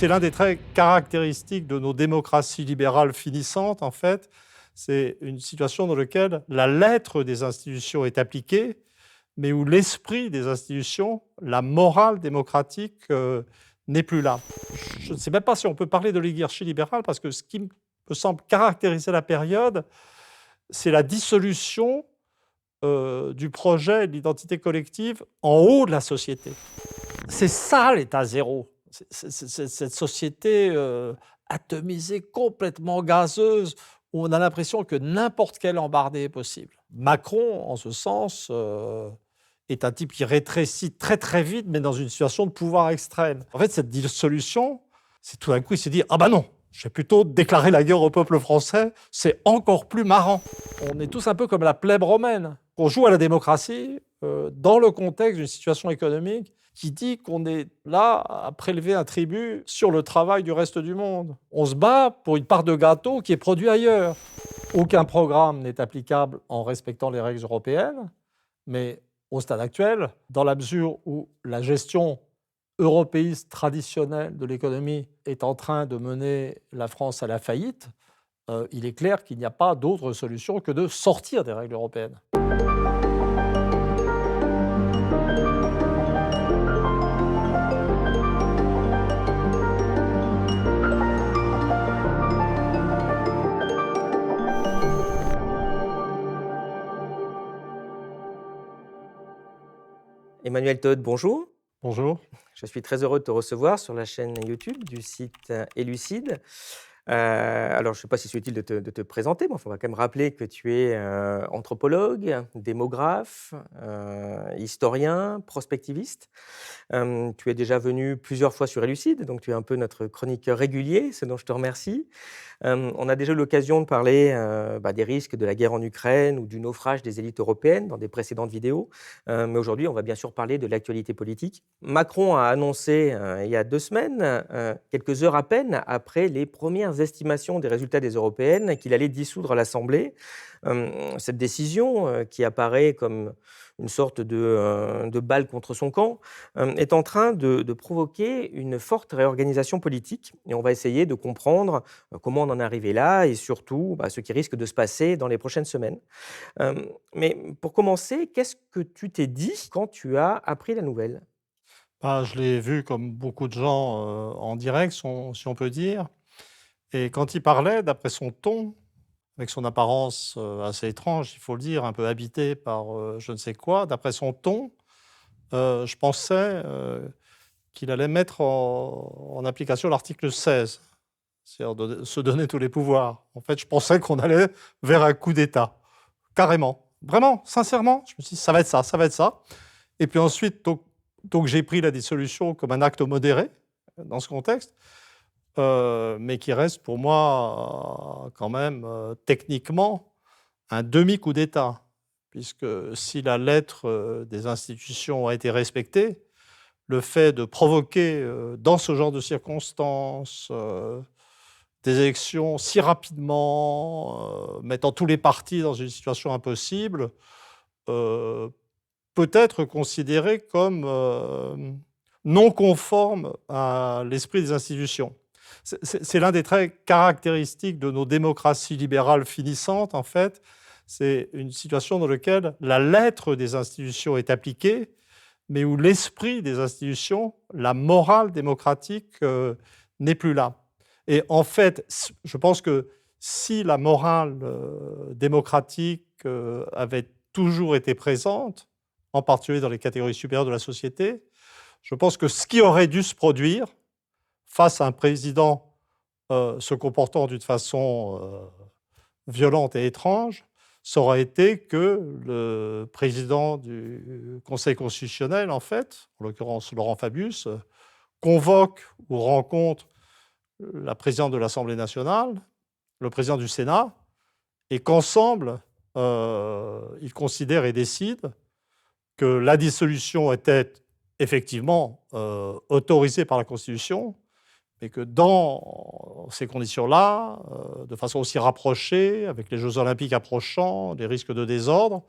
C'est l'un des traits caractéristiques de nos démocraties libérales finissantes, en fait. C'est une situation dans laquelle la lettre des institutions est appliquée, mais où l'esprit des institutions, la morale démocratique, n'est plus là. Je ne sais même pas si on peut parler d'oligarchie libérale, parce que ce qui me semble caractériser la période, c'est la dissolution du projet de l'identité collective en haut de la société. C'est ça l'état zéro. C'est cette société atomisée, complètement gazeuse, où on a l'impression que n'importe quelle embardée est possible. Macron, en ce sens, est un type qui rétrécit très très vite, mais dans une situation de pouvoir extrême. En fait, cette dissolution, c'est tout d'un coup, il s'est dit « Ah bah non, je vais plutôt déclarer la guerre au peuple français, c'est encore plus marrant ». On est tous un peu comme la plèbe romaine. On joue à la démocratie dans le contexte d'une situation économique qui dit qu'on est là à prélever un tribut sur le travail du reste du monde. On se bat pour une part de gâteau qui est produit ailleurs. Aucun programme n'est applicable en respectant les règles européennes, mais au stade actuel, dans la mesure où la gestion européiste traditionnelle de l'économie est en train de mener la France à la faillite, il est clair qu'il n'y a pas d'autre solution que de sortir des règles européennes. Emmanuel Todt, bonjour. Bonjour. Je suis très heureux de te recevoir sur la chaîne YouTube du site Élucide. Alors, je ne sais pas si c'est utile de te présenter, mais on va quand même rappeler que tu es anthropologue, démographe, historien, prospectiviste. Tu es déjà venu plusieurs fois sur Élucide, donc tu es un peu notre chroniqueur régulier, ce dont je te remercie. On a déjà eu l'occasion de parler des risques de la guerre en Ukraine ou du naufrage des élites européennes dans des précédentes vidéos. Mais aujourd'hui, on va bien sûr parler de l'actualité politique. Macron a annoncé il y a 2 semaines, quelques heures à peine après les premières estimations des résultats des européennes, qu'il allait dissoudre l'Assemblée. Cette décision, qui apparaît comme une sorte de balle contre son camp, est en train de provoquer une forte réorganisation politique. Et on va essayer de comprendre comment on en est arrivé là et surtout ce qui risque de se passer dans les prochaines semaines. Mais pour commencer, qu'est-ce que tu t'es dit quand tu as appris la nouvelle? Je l'ai vu comme beaucoup de gens en direct, si on peut dire. Et quand il parlait, d'après son ton, avec son apparence assez étrange, il faut le dire, un peu habité par je ne sais quoi, d'après son ton, je pensais qu'il allait mettre en application l'article 16, c'est-à-dire se donner tous les pouvoirs. En fait, je pensais qu'on allait vers un coup d'État, carrément. Vraiment, sincèrement, je me suis dit, ça va être ça, ça va être ça. Et puis ensuite, donc j'ai pris la dissolution comme un acte modéré dans ce contexte, mais qui reste pour moi quand même techniquement un demi-coup d'État, puisque si la lettre des institutions a été respectée, le fait de provoquer dans ce genre de circonstances des élections si rapidement, mettant tous les partis dans une situation impossible, euh, peut être considéré comme non conforme à l'esprit des institutions. C'est l'un des traits caractéristiques de nos démocraties libérales finissantes, en fait. C'est une situation dans laquelle la lettre des institutions est appliquée, mais où l'esprit des institutions, la morale démocratique, n'est plus là. Et en fait, je pense que si la morale démocratique avait toujours été présente, en particulier dans les catégories supérieures de la société, je pense que ce qui aurait dû se produire face à un président se comportant d'une façon violente et étrange, ça aurait été que le président du Conseil constitutionnel, en fait, en l'occurrence Laurent Fabius, convoque ou rencontre la présidente de l'Assemblée nationale, le président du Sénat, et qu'ensemble, ils considèrent et décident que la dissolution était effectivement autorisée par la Constitution, mais que dans ces conditions-là, de façon aussi rapprochée, avec les Jeux olympiques approchant, les risques de désordre,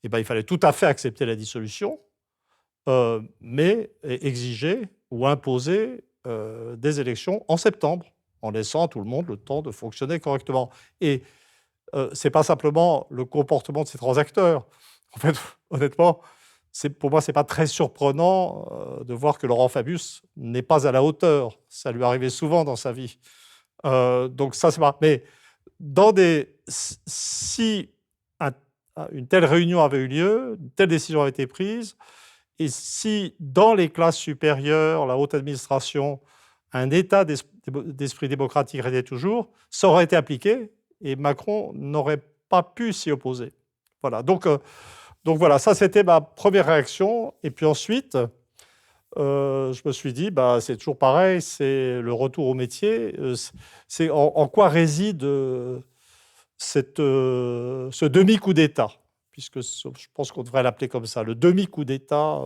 il fallait tout à fait accepter la dissolution, mais exiger ou imposer des élections en septembre, en laissant à tout le monde le temps de fonctionner correctement. Et ce n'est pas simplement le comportement de ces transacteurs. En fait, honnêtement, pour moi, ce n'est pas très surprenant de voir que Laurent Fabius n'est pas à la hauteur. Ça lui arrivait souvent dans sa vie. Donc ça, c'est pas... Mais si une telle réunion avait eu lieu, une telle décision avait été prise, et si dans les classes supérieures, la haute administration, un état d'esprit démocratique régnait toujours, ça aurait été appliqué et Macron n'aurait pas pu s'y opposer. Voilà. Donc voilà, ça c'était ma première réaction. Et puis ensuite, je me suis dit, bah, c'est toujours pareil, c'est le retour au métier. C'est en quoi réside ce demi-coup d'État, puisque je pense qu'on devrait l'appeler comme ça, le demi-coup d'État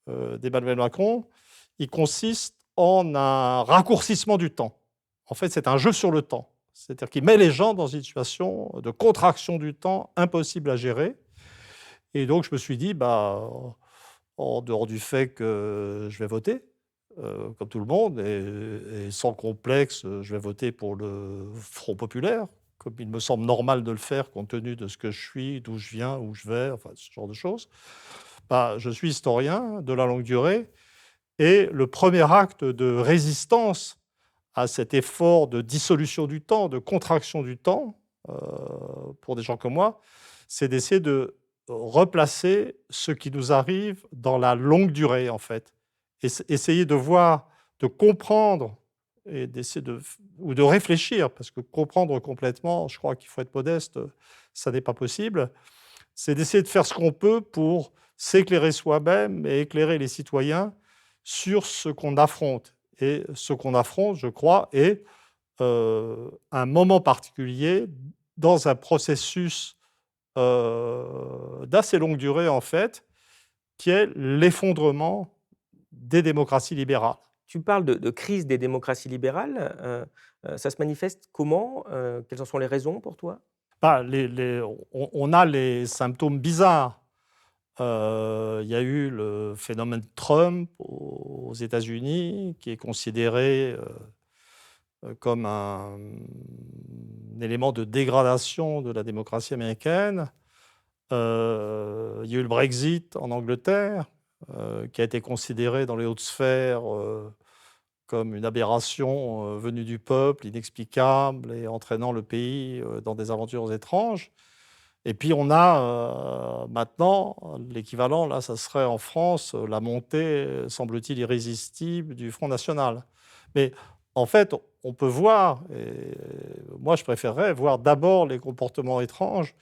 d'Emmanuel Macron. Il consiste en un raccourcissement du temps. En fait, c'est un jeu sur le temps. C'est-à-dire qu'il met les gens dans une situation de contraction du temps impossible à gérer. Et donc, je me suis dit, bah, en dehors du fait que je vais voter, comme tout le monde, et sans complexe, je vais voter pour le Front populaire, comme il me semble normal de le faire, compte tenu de ce que je suis, d'où je viens, où je vais, enfin, ce genre de choses. Bah, je suis historien de la longue durée, et le premier acte de résistance à cet effort de dissolution du temps, de contraction du temps, pour des gens comme moi, c'est d'essayer de replacer ce qui nous arrive dans la longue durée, en fait. Essayer de voir, de comprendre et d'essayer ou de réfléchir, parce que comprendre complètement, je crois qu'il faut être modeste, ça n'est pas possible. C'est d'essayer de faire ce qu'on peut pour s'éclairer soi-même et éclairer les citoyens sur ce qu'on affronte. Et ce qu'on affronte, je crois, est un moment particulier dans un processus d'assez longue durée, en fait, qui est l'effondrement des démocraties libérales. Tu parles de crise des démocraties libérales. Ça se manifeste comment? Quelles en sont les raisons pour toi? Bah, on a les symptômes bizarres. Il y a eu le phénomène Trump aux États-Unis, qui est considéré comme un élément de dégradation de la démocratie américaine. Il y a eu le Brexit en Angleterre, qui a été considéré dans les hautes sphères comme une aberration venue du peuple, inexplicable et entraînant le pays dans des aventures étranges. Et puis on a maintenant l'équivalent, là, ça serait en France, la montée, semble-t-il, irrésistible du Front national. Mais en fait, on peut voir, et moi je préférerais voir d'abord les comportements étranges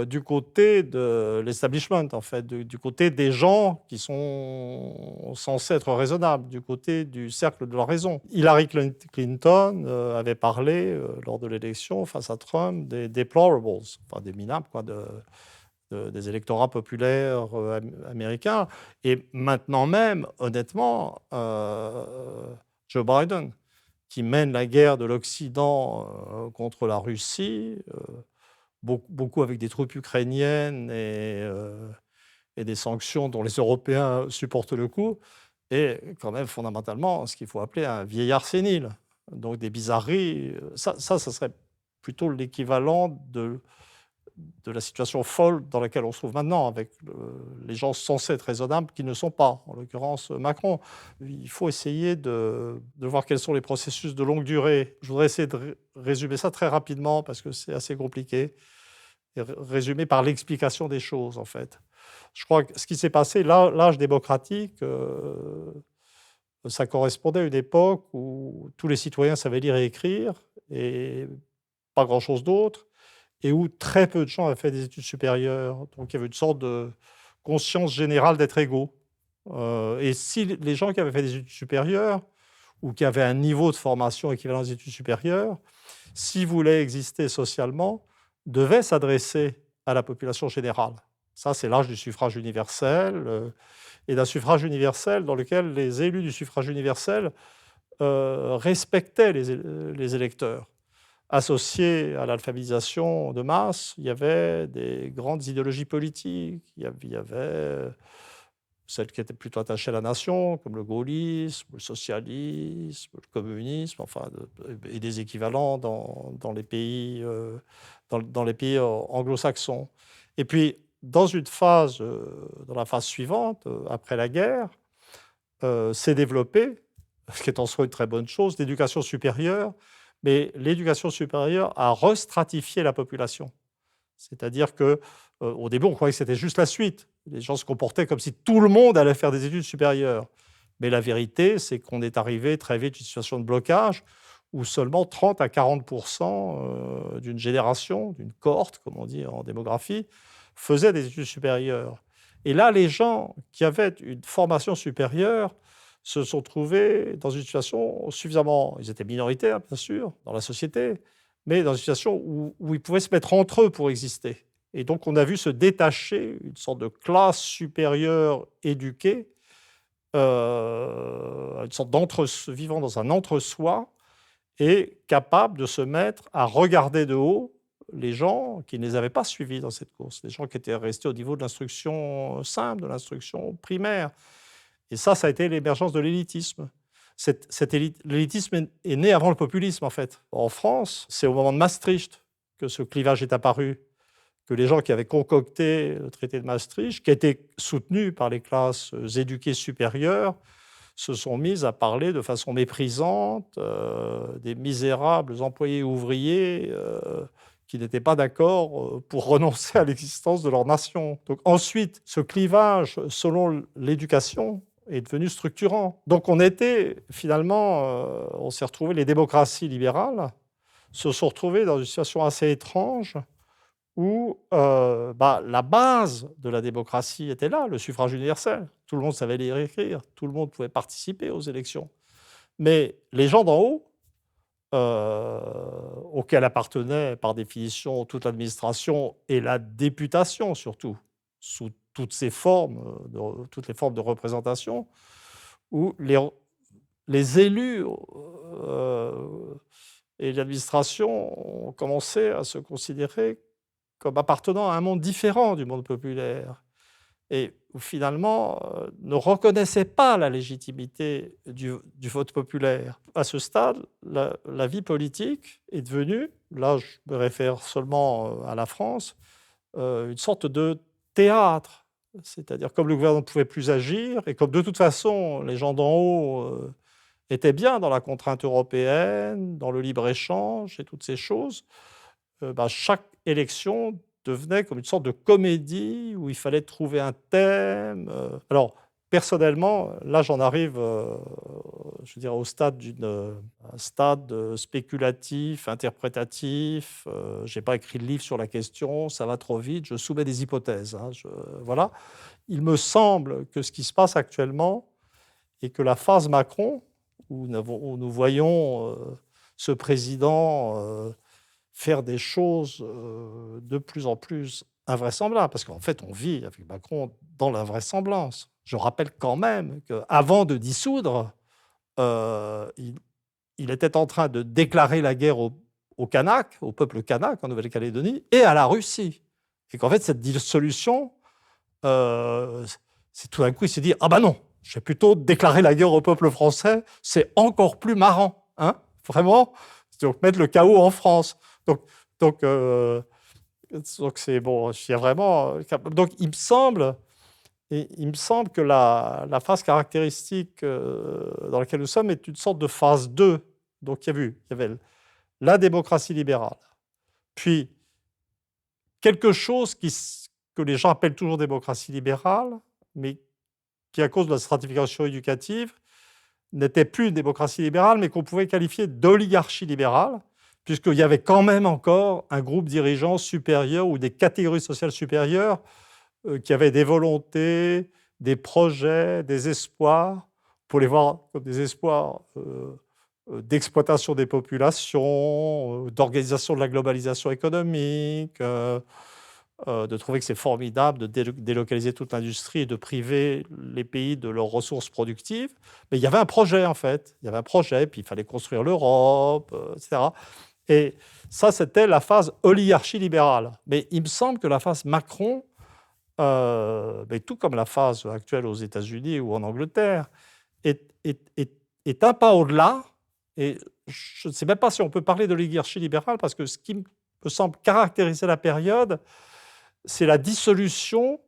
du côté de l'establishment, en fait, du côté des gens qui sont censés être raisonnables, du côté du cercle de la raison. Hillary Clinton avait parlé lors de l'élection face à Trump des deplorables, enfin des minables, quoi, des électorats populaires américains. Et maintenant même, honnêtement, Joe Biden, qui mène la guerre de l'Occident contre la Russie, beaucoup avec des troupes ukrainiennes et des sanctions dont les Européens supportent le coup, et quand même fondamentalement ce qu'il faut appeler un vieillard sénile. Donc des bizarreries, ça serait plutôt l'équivalent de la situation folle dans laquelle on se trouve maintenant, avec les gens censés être raisonnables qui ne sont pas, en l'occurrence Macron. Il faut essayer de voir quels sont les processus de longue durée. Je voudrais essayer de résumer ça très rapidement, parce que c'est assez compliqué, et résumer par l'explication des choses, en fait. Je crois que ce qui s'est passé, l'âge démocratique, ça correspondait à une époque où tous les citoyens savaient lire et écrire, et pas grand-chose d'autre, et où très peu de gens avaient fait des études supérieures. Donc il y avait une sorte de conscience générale d'être égaux. Et si les gens qui avaient fait des études supérieures, ou qui avaient un niveau de formation équivalent aux études supérieures, s'ils voulaient exister socialement, devaient s'adresser à la population générale. Ça, c'est l'âge du suffrage universel, et d'un suffrage universel dans lequel les élus du suffrage universel respectaient les électeurs. Associé à l'alphabétisation de masse, il y avait des grandes idéologies politiques, il y avait celles qui étaient plutôt attachées à la nation, comme le gaullisme, le socialisme, le communisme, enfin, et des équivalents dans les pays, dans les pays anglo-saxons. Et puis, dans dans la phase suivante, après la guerre, s'est développée, ce qui est en soi une très bonne chose, l'éducation supérieure, mais l'éducation supérieure a restratifié la population. C'est-à-dire que au début, on croyait que c'était juste la suite. Les gens se comportaient comme si tout le monde allait faire des études supérieures. Mais la vérité, c'est qu'on est arrivé très vite à une situation de blocage où seulement 30 à 40% d'une génération, d'une cohorte, comme on dit en démographie, faisaient des études supérieures. Et là, les gens qui avaient une formation supérieure se sont trouvés dans une situation suffisamment... Ils étaient minoritaires, bien sûr, dans la société, mais dans une situation où ils pouvaient se mettre entre eux pour exister. Et donc, on a vu se détacher une sorte de classe supérieure éduquée, une sorte vivant dans un entre-soi et capable de se mettre à regarder de haut les gens qui ne les avaient pas suivis dans cette course, les gens qui étaient restés au niveau de l'instruction simple, de l'instruction primaire. Et ça a été l'émergence de l'élitisme. L'élitisme est né avant le populisme, en fait. En France, c'est au moment de Maastricht que ce clivage est apparu, que les gens qui avaient concocté le traité de Maastricht, qui était soutenu par les classes éduquées supérieures, se sont mis à parler de façon méprisante des misérables employés ouvriers qui n'étaient pas d'accord pour renoncer à l'existence de leur nation. Donc ensuite, ce clivage selon l'éducation est devenu structurant. Donc on était finalement, on s'est retrouvé, les démocraties libérales se sont retrouvées dans une situation assez étrange où la base de la démocratie était là, le suffrage universel. Tout le monde savait lire et écrire, tout le monde pouvait participer aux élections. Mais les gens d'en haut, auxquels appartenait par définition toute l'administration et la députation surtout, sous toutes les formes de représentation, où les élus et l'administration ont commencé à se considérer comme appartenant à un monde différent du monde populaire et où finalement ne reconnaissaient pas la légitimité du vote populaire. À ce stade, la vie politique est devenue, là je me réfère seulement à la France, une sorte de théâtre. C'est-à-dire comme le gouvernement ne pouvait plus agir et comme de toute façon les gens d'en haut étaient bien dans la contrainte européenne, dans le libre-échange et toutes ces choses, chaque élection devenait comme une sorte de comédie où il fallait trouver un thème. Alors, personnellement, là, j'en arrive, je dirais, au stade un stade spéculatif, interprétatif. Je n'ai pas écrit de livre sur la question, ça va trop vite, je soumets des hypothèses. Voilà. Il me semble que ce qui se passe actuellement est que la phase Macron, où nous voyons ce président faire des choses de plus en plus invraisemblables, parce qu'en fait, on vit avec Macron dans l'invraisemblance. Je rappelle quand même qu'avant de dissoudre, il était en train de déclarer la guerre aux Kanaks, au peuple kanak en Nouvelle-Calédonie, et à la Russie. Et qu'en fait, cette dissolution, c'est tout d'un coup, il s'est dit « Ah ben non, je vais plutôt déclarer la guerre au peuple français, c'est encore plus marrant, hein, vraiment, donc mettre le chaos en France. » Donc c'est bon, il y a vraiment. Donc il me semble que la phase caractéristique dans laquelle nous sommes est une sorte de phase 2. Donc il y avait la démocratie libérale, puis quelque chose que les gens appellent toujours démocratie libérale, mais qui, à cause de la stratification éducative, n'était plus une démocratie libérale, mais qu'on pouvait qualifier d'oligarchie libérale, puisqu'il y avait quand même encore un groupe dirigeant supérieur ou des catégories sociales supérieures qui avaient des volontés, des projets, des espoirs, pour les voir comme des espoirs d'exploitation des populations, d'organisation de la globalisation économique, de trouver que c'est formidable de délocaliser toute l'industrie et de priver les pays de leurs ressources productives. Mais il y avait un projet, en fait. Il y avait un projet, puis il fallait construire l'Europe, etc. Et ça, c'était la phase oligarchie libérale. Mais il me semble que la phase Macron mais tout comme la phase actuelle aux États-Unis ou en Angleterre, est un pas au-delà. Et je ne sais même pas si on peut parler d'oligarchie libérale, parce que ce qui me semble caractériser la période, c'est la dissolution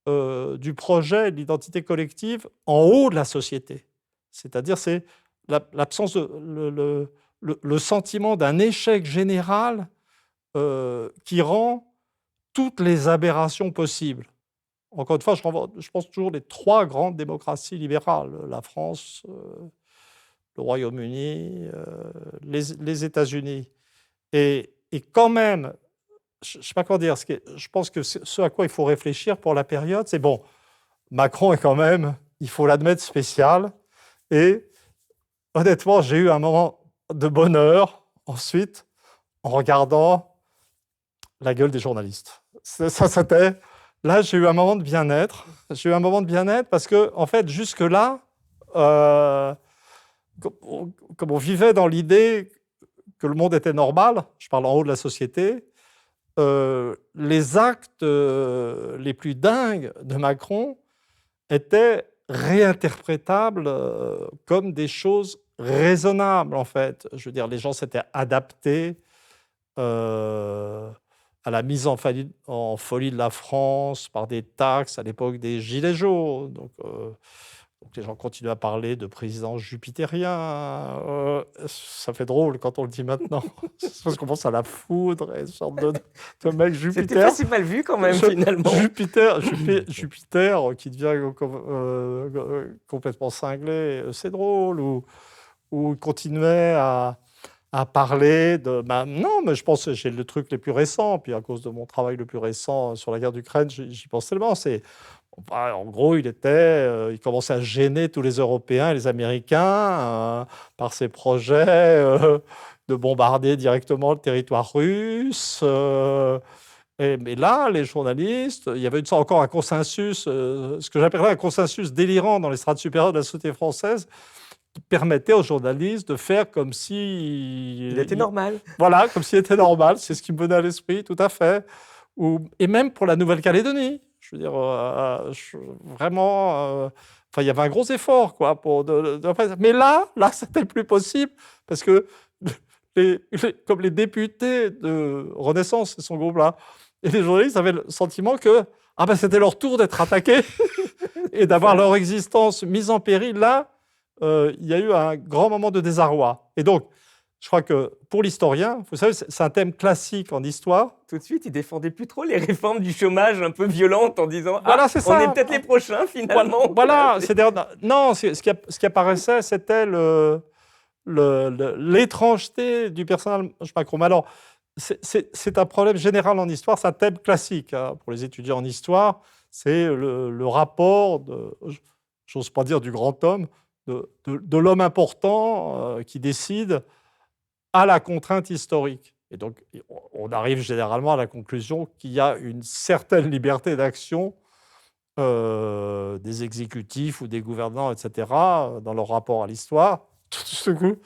du projet de l'identité collective en haut de la société. C'est-à-dire, c'est l'absence le sentiment d'un échec général qui rend toutes les aberrations possibles. Encore une fois, je pense toujours les trois grandes démocraties libérales, la France, le Royaume-Uni, les États-Unis. Et quand même, je ne sais pas comment dire, je pense que ce à quoi il faut réfléchir pour la période, c'est bon, Macron est quand même, il faut l'admettre, spécial. Et honnêtement, j'ai eu un moment de bonheur ensuite en regardant la gueule des journalistes. C'était... Là, j'ai eu un moment de bien-être. J'ai eu un moment de bien-être parce que, en fait, jusque-là, comme on vivait dans l'idée que le monde était normal, je parle en haut de la société, les actes les plus dingues de Macron étaient réinterprétables comme des choses raisonnables, en fait. Je veux dire, les gens s'étaient adaptés à la mise en folie de la France par des taxes à l'époque des Gilets jaunes. Donc les gens continuent à parler de président jupitérien. Ça fait drôle quand on le dit maintenant. Parce qu'on pense à la foudre et une sorte de mec Jupiter. C'était pas si mal vu quand même, finalement. Jupiter qui devient complètement cinglé, c'est drôle. Ou continuait à parler de... non, mais je pense que j'ai le truc les plus récents, puis à cause de mon travail le plus récent sur la guerre d'Ukraine, j'y pense tellement. En gros, il commençait à gêner tous les Européens et les Américains par ses projets de bombarder directement le territoire russe. Mais là, les journalistes, il y avait encore un consensus, ce que j'appellerais un consensus délirant dans les strates supérieures de la société française, qui permettait aux journalistes de faire comme si... Il était normal. Voilà, comme s'il était normal. C'est ce qui me venait à l'esprit, tout à fait. Et même pour la Nouvelle-Calédonie. Je veux dire, vraiment... il y avait un gros effort, quoi. Mais là, c'était plus possible, parce que comme les députés de Renaissance et son groupe-là, et les journalistes avaient le sentiment que c'était leur tour d'être attaqués et d'avoir leur existence mise en péril. Là, il y a eu un grand moment de désarroi. Et donc, je crois que pour l'historien, vous savez, c'est un thème classique en histoire. Tout de suite, il défendait plus trop les réformes du chômage un peu violentes en disant voilà, c'est ça. On est peut-être les prochains finalement. Voilà, non, ce qui apparaissait, c'était l'étrangeté du personnage Macron. Mais alors, c'est un problème général en histoire, c'est un thème classique pour les étudiants en histoire. C'est le rapport, j'ose pas dire du grand homme, de l'homme important qui décide à la contrainte historique. Et donc, on arrive généralement à la conclusion qu'il y a une certaine liberté d'action des exécutifs ou des gouvernants, etc., dans leur rapport à l'histoire. Tout coup,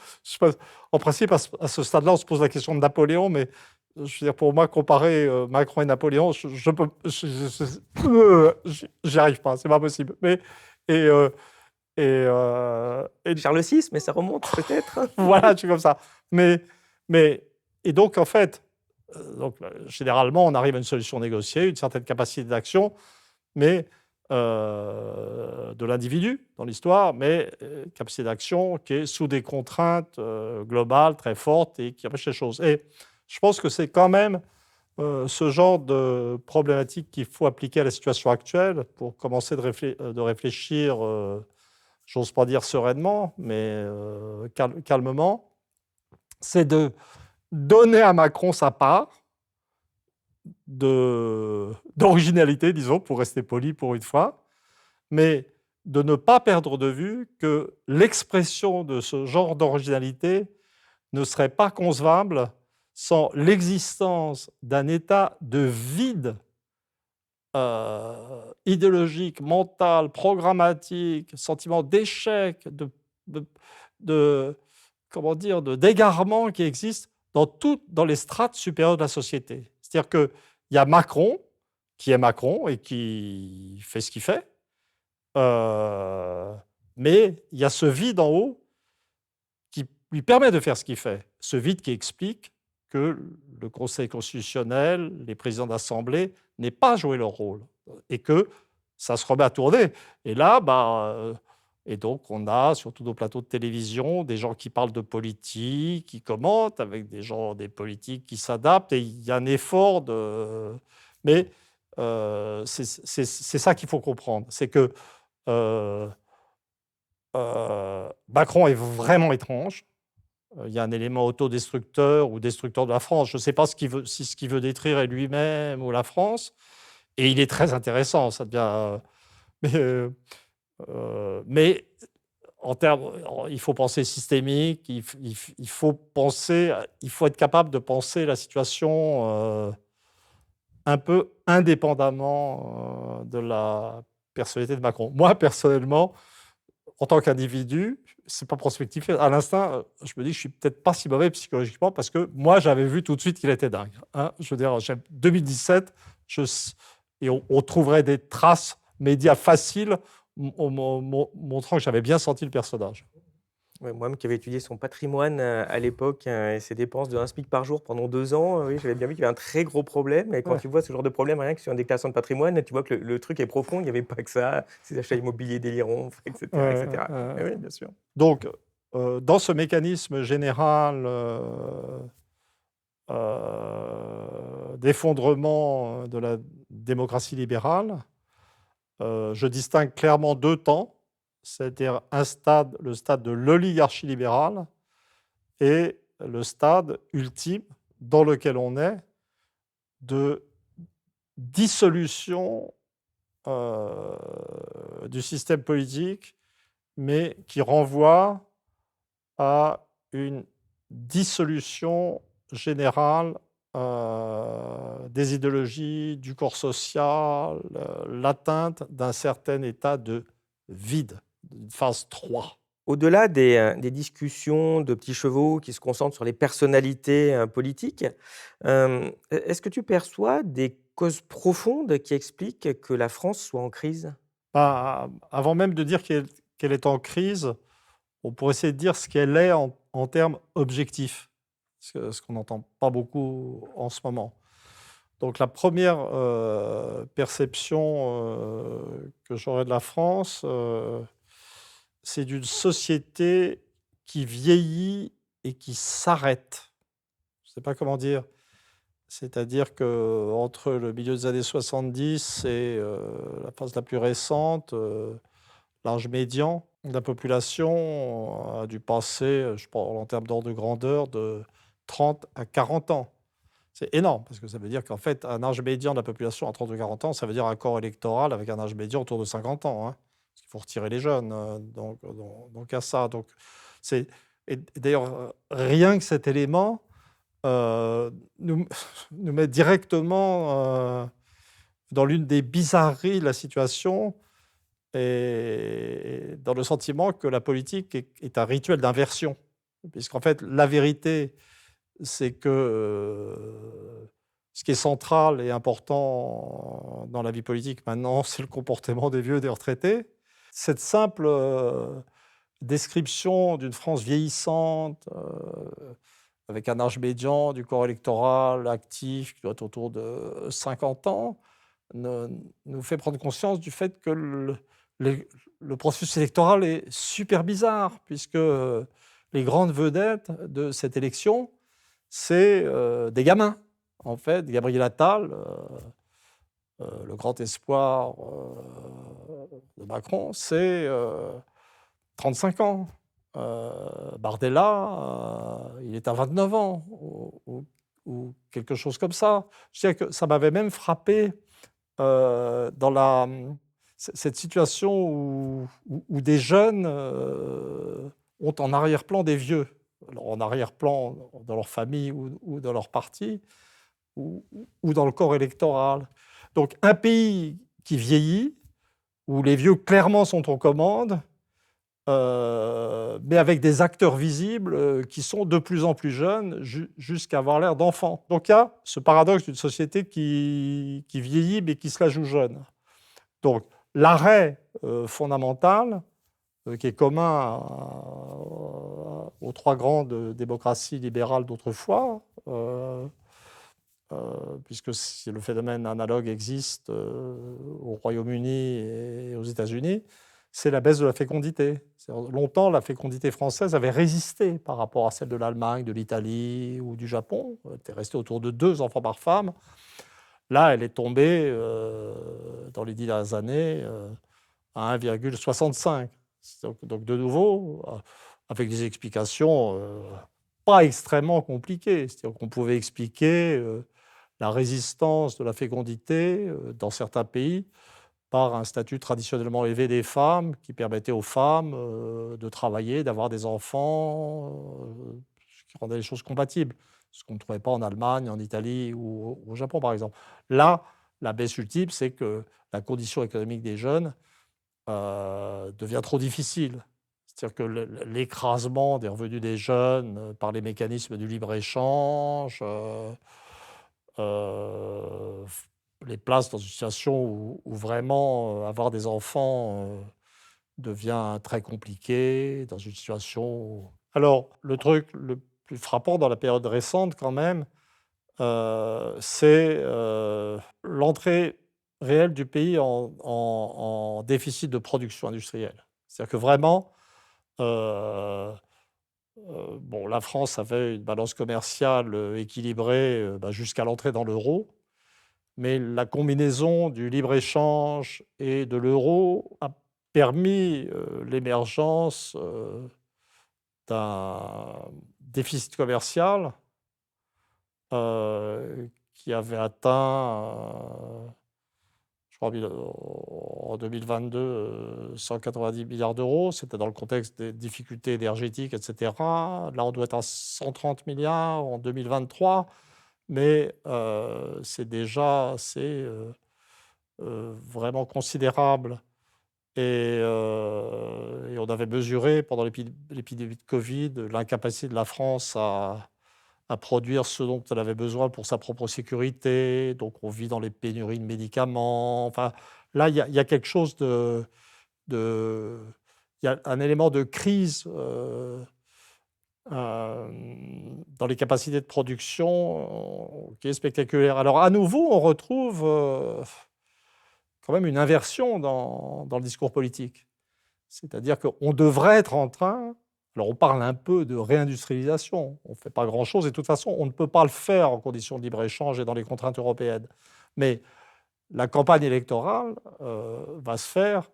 en principe, à ce stade-là, on se pose la question de Napoléon, mais je veux dire, pour moi, comparer Macron et Napoléon, j'y arrive pas, c'est pas possible. Et Charles VI, mais ça remonte peut-être. Voilà, je suis comme ça. Et donc, en fait, généralement, on arrive à une solution négociée, une certaine capacité d'action, mais de l'individu dans l'histoire, mais capacité d'action qui est sous des contraintes globales très fortes et qui empêche les choses. Et je pense que c'est quand même ce genre de problématique qu'il faut appliquer à la situation actuelle pour commencer de réfléchir, j'ose pas dire sereinement, mais calmement. C'est de donner à Macron sa part d'originalité, disons, pour rester poli pour une fois, mais de ne pas perdre de vue que l'expression de ce genre d'originalité ne serait pas concevable sans l'existence d'un état de vide idéologique, mental, programmatique, sentiment d'échec, comment dire, d'égarement qui existe dans les strates supérieures de la société. C'est-à-dire qu'il y a Macron, qui est Macron et qui fait ce qu'il fait. Mais il y a ce vide en haut qui lui permet de faire ce qu'il fait. Ce vide qui explique que le Conseil constitutionnel, les présidents d'Assemblée n'aient pas joué leur rôle et que ça se remet à tourner. Et là, et donc on a sur tous nos plateaux de télévision des gens qui parlent de politique, qui commentent avec des politiques qui s'adaptent et il y a un effort de... Mais c'est ça qu'il faut comprendre, c'est que Macron est vraiment étrange. Il y a un élément autodestructeur ou destructeur de la France. Je ne sais pas si ce qu'il veut détruire est lui-même ou la France. Et il est très intéressant. Ça devient. Mais en termes, il faut penser systémique. Il faut penser. Il faut être capable de penser la situation un peu indépendamment de la personnalité de Macron. Moi, personnellement, en tant qu'individu, c'est pas prospectif. À l'instant, je me dis que je suis peut-être pas si mauvais psychologiquement parce que moi, j'avais vu tout de suite qu'il était dingue. Hein. Je veux dire, 2017, et on trouverait des traces médias faciles montrant que j'avais bien senti le personnage. Ouais, moi-même qui avais étudié son patrimoine, à l'époque, et ses dépenses de 1 SMIC par jour pendant 2 ans, oui, j'avais bien vu qu'il y avait un très gros problème et quand Ouais. tu vois ce genre de problème, rien que sur une déclaration de patrimoine, tu vois que le truc est profond, il n'y avait pas que ça, ces achats immobiliers délirants et cetera et cetera. Oui, bien sûr. Donc, dans ce mécanisme général d'effondrement de la démocratie libérale, je distingue clairement 2 temps, c'est-à-dire le stade de l'oligarchie libérale et le stade ultime dans lequel on est de dissolution du système politique, mais qui renvoie à une dissolution générale des idéologies, du corps social, l'atteinte d'un certain état de vide, une phase 3. Au-delà des discussions de petits chevaux qui se concentrent sur les personnalités, politiques, est-ce que tu perçois des causes profondes qui expliquent que la France soit en crise? Avant même de dire qu'elle est en crise, on pourrait essayer de dire ce qu'elle est en termes objectifs, ce qu'on n'entend pas beaucoup en ce moment. Donc la première perception que j'aurais de la France, c'est d'une société qui vieillit et qui s'arrête. Je ne sais pas comment dire. C'est-à-dire qu'entre le milieu des années 70 et la phase la plus récente, l'âge médian de la population a dû passer, je parle en termes d'ordre de grandeur, de 30 à 40 ans. C'est énorme, parce que ça veut dire qu'en fait, un âge médian de la population à 30 ou 40 ans, ça veut dire un corps électoral avec un âge médian autour de 50 ans. Hein, parce qu'il faut retirer les jeunes. Donc à ça. Donc, et d'ailleurs, rien que cet élément nous, nous met directement dans l'une des bizarreries de la situation et dans le sentiment que la politique est un rituel d'inversion. Puisqu'en fait, la vérité, c'est que ce qui est central et important dans la vie politique maintenant, c'est le comportement des vieux et des retraités. Cette simple description d'une France vieillissante, avec un âge médian du corps électoral actif qui doit être autour de 50 ans, nous fait prendre conscience du fait que le processus électoral est super bizarre, puisque les grandes vedettes de cette élection, c'est des gamins. En fait, Gabriel Attal, le grand espoir de Macron, c'est 35 ans. Bardella, il est à 29 ans ou quelque chose comme ça. Je dirais que ça m'avait même frappé dans cette situation où des jeunes ont en arrière-plan des vieux. Alors, en arrière-plan dans leur famille ou dans leur parti ou dans le corps électoral. Donc un pays qui vieillit, où les vieux clairement sont aux commandes, mais avec des acteurs visibles qui sont de plus en plus jeunes jusqu'à avoir l'air d'enfants. Donc il y a ce paradoxe d'une société qui vieillit mais qui se la joue jeune. Donc l'arrêt fondamental qui est commun aux trois grandes démocraties libérales d'autrefois, puisque le phénomène analogue existe au Royaume-Uni et aux États-Unis, c'est la baisse de la fécondité. Longtemps, la fécondité française avait résisté par rapport à celle de l'Allemagne, de l'Italie ou du Japon. Elle était restée autour de 2 enfants par femme. Là, elle est tombée, dans les 10 dernières années, à 1,65. Donc, de nouveau, avec des explications pas extrêmement compliquées. C'est-à-dire qu'on pouvait expliquer la résistance de la fécondité dans certains pays par un statut traditionnellement élevé des femmes qui permettait aux femmes de travailler, d'avoir des enfants, ce qui rendait les choses compatibles, ce qu'on ne trouvait pas en Allemagne, en Italie ou au Japon, par exemple. Là, la baisse ultime, c'est que la condition économique des jeunes devient trop difficile. C'est-à-dire que l'écrasement des revenus des jeunes par les mécanismes du libre-échange euh, les place dans une situation où vraiment avoir des enfants devient très compliqué, dans une situation Alors, le truc le plus frappant dans la période récente quand même, c'est l'entrée réelle du pays en déficit de production industrielle. C'est-à-dire que vraiment, bon, la France avait une balance commerciale équilibrée jusqu'à l'entrée dans l'euro, mais la combinaison du libre-échange et de l'euro a permis l'émergence d'un déficit commercial qui avait atteint, je crois, en 2022, 190 milliards d'euros. C'était dans le contexte des difficultés énergétiques, etc. Là, on doit être à 130 milliards en 2023, mais c'est déjà assez vraiment considérable. Et on avait mesuré pendant l'épidémie de Covid l'incapacité de la France à produire ce dont elle avait besoin pour sa propre sécurité. Donc on vit dans les pénuries de médicaments. Enfin, là, il y a quelque chose il y a un élément de crise dans les capacités de production qui est spectaculaire. Alors à nouveau, on retrouve quand même une inversion dans le discours politique. C'est-à-dire qu'on devrait être en train, alors on parle un peu de réindustrialisation, on ne fait pas grand-chose et de toute façon on ne peut pas le faire en conditions de libre-échange et dans les contraintes européennes. Mais la campagne électorale va se faire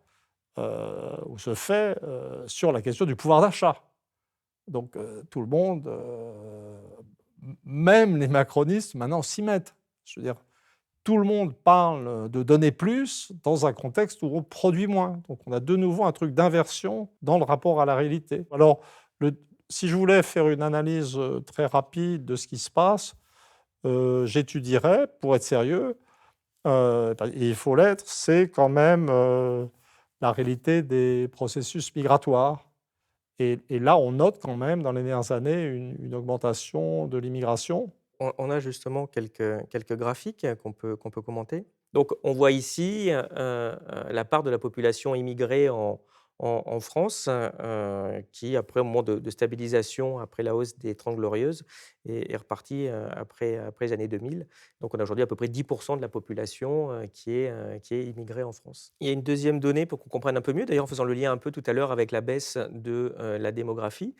ou se fait sur la question du pouvoir d'achat. Donc tout le monde, même les macronistes maintenant s'y mettent. Je veux dire, tout le monde parle de donner plus dans un contexte où on produit moins. Donc on a de nouveau un truc d'inversion dans le rapport à la réalité. Alors, si je voulais faire une analyse très rapide de ce qui se passe, j'étudierais, pour être sérieux, et il faut l'être, c'est quand même la réalité des processus migratoires. Et là, on note quand même dans les dernières années une augmentation de l'immigration. On a justement quelques graphiques qu'on peut commenter. Donc on voit ici, la part de la population immigrée en France, qui après au moment de stabilisation, après la hausse des 30 glorieuses, est repartie, après les années 2000. Donc on a aujourd'hui à peu près 10 de la population, qui est immigrée en France. Il y a une deuxième donnée pour qu'on comprenne un peu mieux, d'ailleurs en faisant le lien un peu tout à l'heure avec la baisse de, la démographie.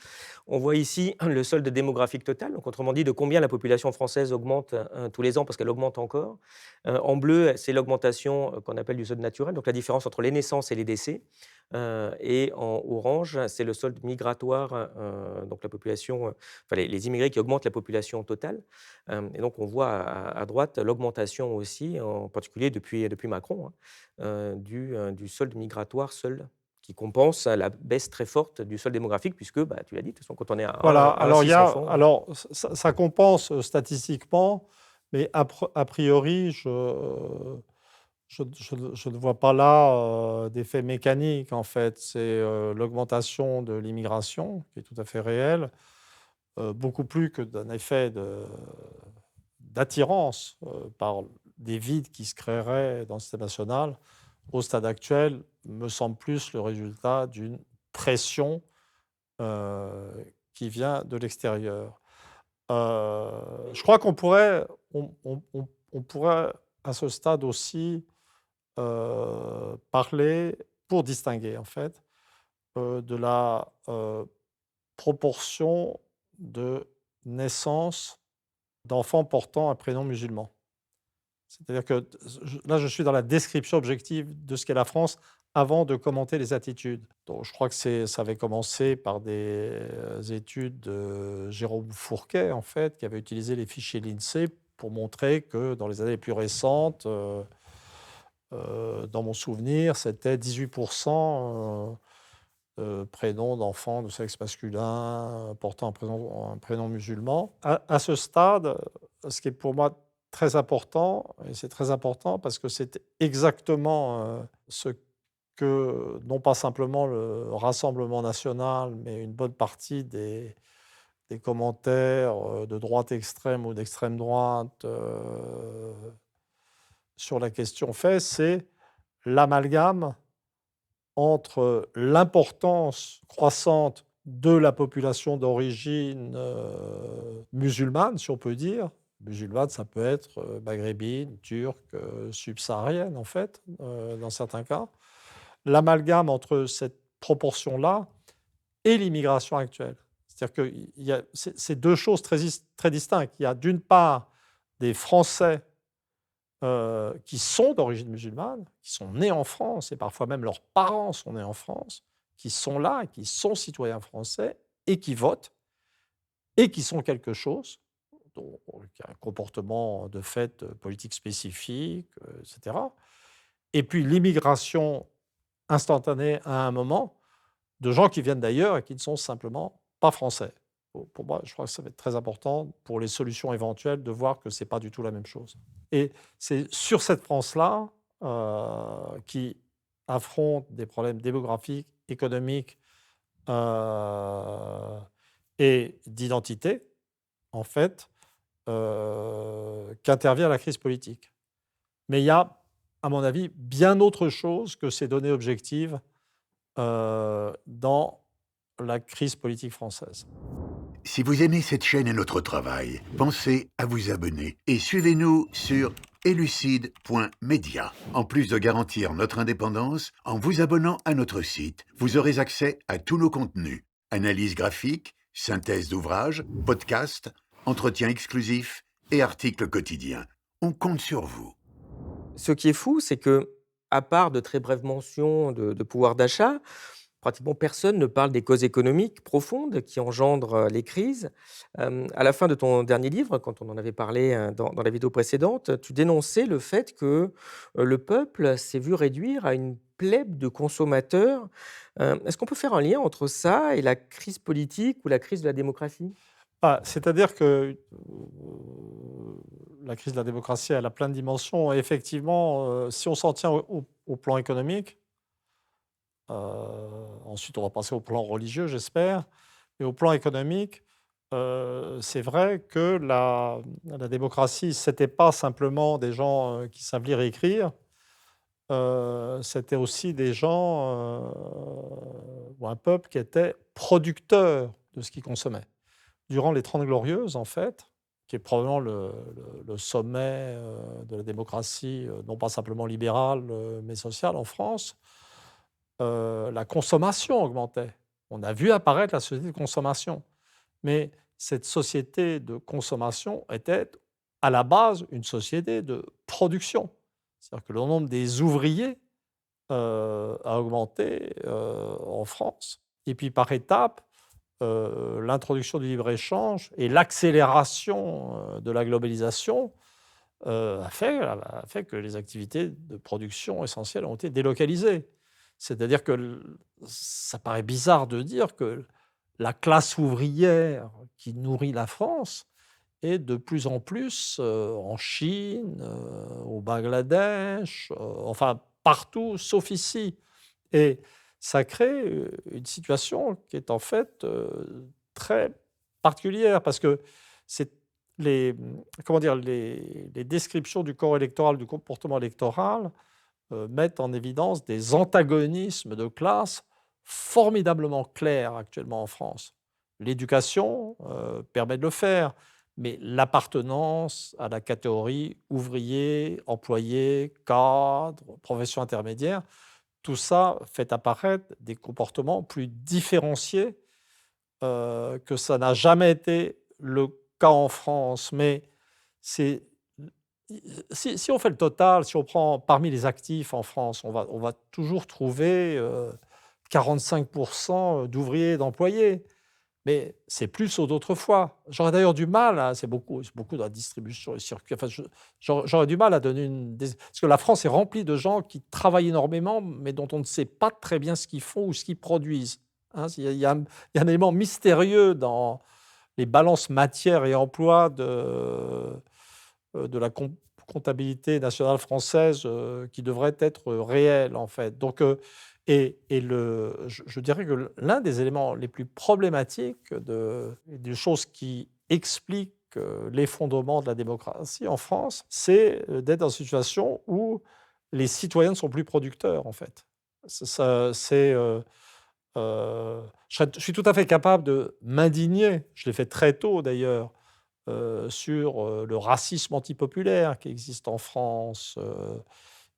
On voit ici le solde démographique total, donc autrement dit de combien la population française augmente tous les ans, parce qu'elle augmente encore. En bleu, c'est l'augmentation qu'on appelle du solde naturel, donc la différence entre les naissances et les décès. Et en orange, c'est le solde migratoire, donc la population, enfin les immigrés qui augmentent la population totale. Et donc on voit à droite l'augmentation aussi, en particulier depuis Macron, hein, du solde migratoire seul, qui compense la baisse très forte du solde démographique puisque, bah, tu l'as dit, de toute façon, quand on est à Voilà, 1 enfants. alors ça compense statistiquement, mais a priori, je ne vois pas là, d'effet mécanique, en fait. C'est, l'augmentation de l'immigration qui est tout à fait réelle, beaucoup plus que d'un effet d'attirance, par des vides qui se créeraient dans le système national. Au stade actuel, me semble plus le résultat d'une pression, qui vient de l'extérieur. Je crois qu'on pourrait on pourrait à ce stade aussi, parler pour distinguer en fait, de la, proportion de naissance d'enfants portant un prénom musulman. C'est-à-dire que là, je suis dans la description objective de ce qu'est la France avant de commenter les attitudes. Donc je crois que ça avait commencé par des, études de Jérôme Fourquet, en fait, qui avait utilisé les fichiers l'INSEE pour montrer que dans les années les plus récentes, dans mon souvenir, c'était 18 prénoms d'enfants de sexe masculin portant un prénom musulman. À ce stade, ce qui est pour moi très important, et c'est très important parce que c'est exactement ce que, non pas simplement le Rassemblement national, mais une bonne partie des commentaires de droite extrême ou d'extrême droite sur la question fait, c'est l'amalgame entre l'importance croissante de la population d'origine, musulmane, si on peut dire. Musulmane, ça peut être, maghrébine, turque, subsaharienne, en fait, dans certains cas. L'amalgame entre cette proportion-là et l'immigration actuelle. C'est-à-dire que c'est 2 choses très distinctes. Il y a d'une part des Français qui sont d'origine musulmane, qui sont nés en France et parfois même leurs parents sont nés en France, qui sont là, qui sont citoyens français et qui votent et qui sont quelque chose, donc qui a un comportement de fait politique spécifique, etc. Et puis l'immigration instantanée à un moment de gens qui viennent d'ailleurs et qui ne sont simplement pas français. Pour moi, je crois que ça va être très important pour les solutions éventuelles de voir que ce n'est pas du tout la même chose. Et c'est sur cette France-là, qui affronte des problèmes démographiques, économiques, heu et d'identité, en fait, qu'intervient la crise politique. Mais il y a, à mon avis, bien autre chose que ces données objectives, dans la crise politique française. Si vous aimez cette chaîne et notre travail, pensez à vous abonner et suivez-nous sur elucide.media. En plus de garantir notre indépendance, en vous abonnant à notre site, vous aurez accès à tous nos contenus, analyses graphiques, synthèse d'ouvrages, podcasts, entretiens exclusifs et articles quotidiens. On compte sur vous. Ce qui est fou, c'est que, à part de très brèves mentions de pouvoir d'achat, pratiquement personne ne parle des causes économiques profondes qui engendrent, les crises. À la fin de ton dernier livre, quand on en avait parlé, dans la vidéo précédente, tu dénonçais le fait que, le peuple s'est vu réduire à une plèbe de consommateurs. Est-ce qu'on peut faire un lien entre ça et la crise politique ou la crise de la démocratie? C'est-à-dire que, la crise de la démocratie, elle a plein de dimensions et effectivement, si on s'en tient au plan économique, ensuite on va passer au plan religieux, j'espère, mais au plan économique, c'est vrai que la démocratie, c'était pas simplement des gens, qui savent lire et écrire, c'était aussi des gens, ou un peuple qui était producteur de ce qu'il consommait. Durant les Trente Glorieuses, en fait, qui est probablement le sommet, de la démocratie, non pas simplement libérale, mais sociale en France, la consommation augmentait. On a vu apparaître la société de consommation, mais cette société de consommation était à la base une société de production. C'est-à-dire que le nombre des ouvriers, a augmenté, en France et puis par étapes, l'introduction du libre-échange et l'accélération, de la globalisation, a fait que les activités de production essentielles ont été délocalisées. C'est-à-dire que ça paraît bizarre de dire que la classe ouvrière qui nourrit la France et de plus en plus en Chine, au Bangladesh, enfin partout sauf ici. Et ça crée une situation qui est en fait très particulière parce que c'est comment dire, les descriptions du corps électoral, du comportement électoral mettent en évidence des antagonismes de classe formidablement clairs actuellement en France. L'éducation permet de le faire, mais l'appartenance à la catégorie ouvrier, employé, cadre, profession intermédiaire, tout ça fait apparaître des comportements plus différenciés que ça n'a jamais été le cas en France. Mais c'est si on fait le total, si on prend parmi les actifs en France, on va toujours trouver 45% d'ouvriers et d'employés. Mais c'est plus d'autrefois. J'aurais d'ailleurs du mal, c'est beaucoup dans la distribution et circuit. Enfin, j'aurais du mal à donner parce que la France est remplie de gens qui travaillent énormément, mais dont on ne sait pas très bien ce qu'ils font ou ce qu'ils produisent. Hein, il y a un élément mystérieux dans les balances matière et emploi de la comptabilité nationale française qui devrait être réelle, en fait. Donc, je dirais que l'un des éléments les plus problématiques des choses qui expliquent l'effondrement de la démocratie en France, c'est d'être dans une situation où les citoyens ne sont plus producteurs, en fait. Je suis tout à fait capable de m'indigner, je l'ai fait très tôt d'ailleurs, sur le racisme antipopulaire qui existe en France.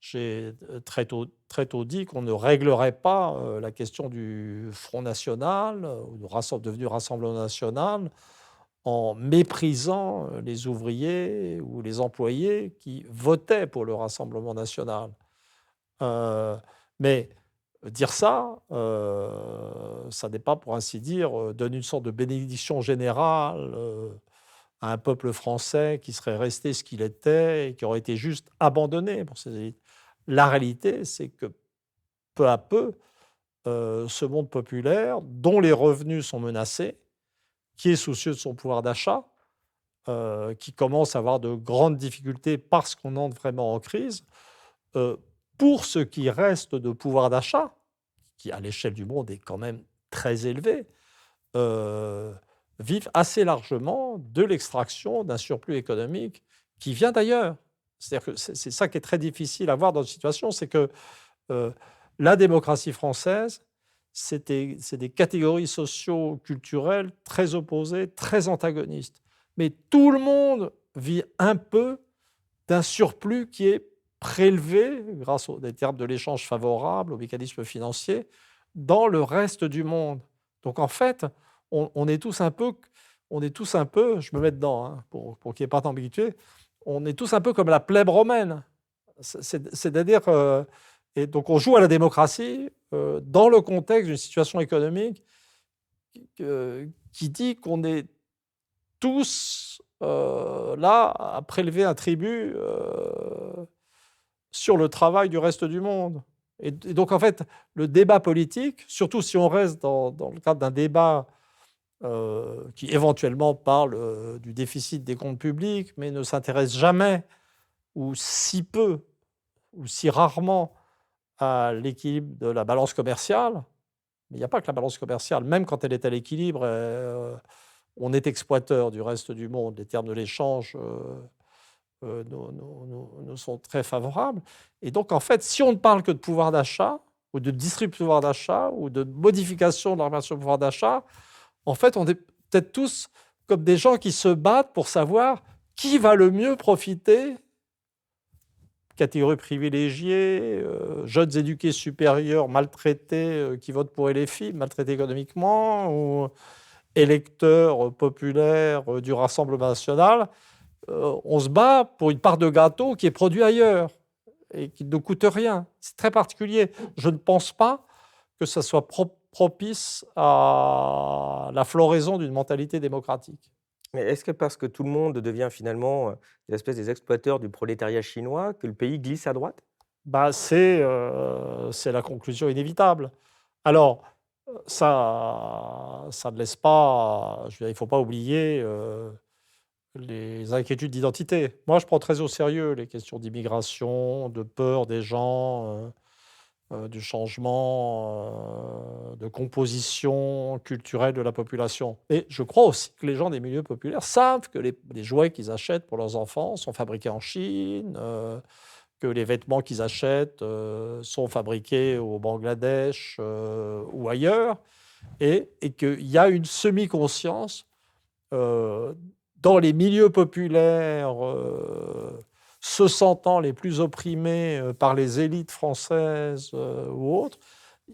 J'ai très tôt dit qu'on ne réglerait pas la question du Front National, ou devenu Rassemblement National, en méprisant les ouvriers ou les employés qui votaient pour le Rassemblement National. Mais dire ça, ça n'est pas, pour ainsi dire, donner une sorte de bénédiction générale à un peuple français qui serait resté ce qu'il était et qui aurait été juste abandonné pour ses élites. La réalité, c'est que peu à peu, ce monde populaire, dont les revenus sont menacés, qui est soucieux de son pouvoir d'achat, qui commence à avoir de grandes difficultés parce qu'on entre vraiment en crise, euh, pour ce qui reste de pouvoir d'achat, qui à l'échelle du monde est quand même très élevé, euh, vivent assez largement de l'extraction d'un surplus économique qui vient d'ailleurs. C'est-à-dire que c'est ça qui est très difficile à voir dans une situation, c'est que euh, la démocratie française, c'est des catégories socio-culturelles très opposées, très antagonistes. Mais tout le monde vit un peu d'un surplus qui est prélevé, grâce aux des termes de l'échange favorable, aux mécanismes financiers, dans le reste du monde. Donc en fait, on est tous un peu, je me mets dedans hein, pour qu'il n'y ait pas d'ambiguïté, on est tous un peu comme la plèbe romaine. C'est-à-dire, et donc on joue à la démocratie dans le contexte d'une situation économique qui dit qu'on est tous là à prélever un tribut sur le travail du reste du monde. Et donc, en fait, le débat politique, surtout si on reste dans le cadre d'un débat qui éventuellement parle du déficit des comptes publics, mais ne s'intéresse jamais, ou si peu, ou si rarement, à l'équilibre de la balance commerciale. Mais il n'y a pas que la balance commerciale, même quand elle est à l'équilibre, on est exploiteur du reste du monde. Les termes de l'échange nous sont très favorables. Et donc, en fait, si on ne parle que de pouvoir d'achat, ou de distribution de pouvoir d'achat, ou de modification de la relation de pouvoir d'achat, en fait, on est peut-être tous comme des gens qui se battent pour savoir qui va le mieux profiter. Catégories privilégiées, jeunes éduqués supérieurs maltraités qui votent pour LFI, maltraités économiquement, ou électeurs populaires du Rassemblement national. On se bat pour une part de gâteau qui est produit ailleurs et qui ne coûte rien. C'est très particulier. Je ne pense pas que ça soit propice à la floraison d'une mentalité démocratique. Mais est-ce que parce que tout le monde devient finalement l'espèce des exploiteurs du prolétariat chinois, que le pays glisse à droite? Bah, c'est la conclusion inévitable. Alors, ça ne laisse pas. Je veux dire, il ne faut pas oublier les inquiétudes d'identité. Moi, je prends très au sérieux les questions d'immigration, de peur des gens, du changement de composition culturelle de la population. Et je crois aussi que les gens des milieux populaires savent que les jouets qu'ils achètent pour leurs enfants sont fabriqués en Chine, que les vêtements qu'ils achètent sont fabriqués au Bangladesh ou ailleurs, et qu'il y a une semi-conscience euh, dans les milieux populaires se sentant les plus opprimés par les élites françaises ou autres,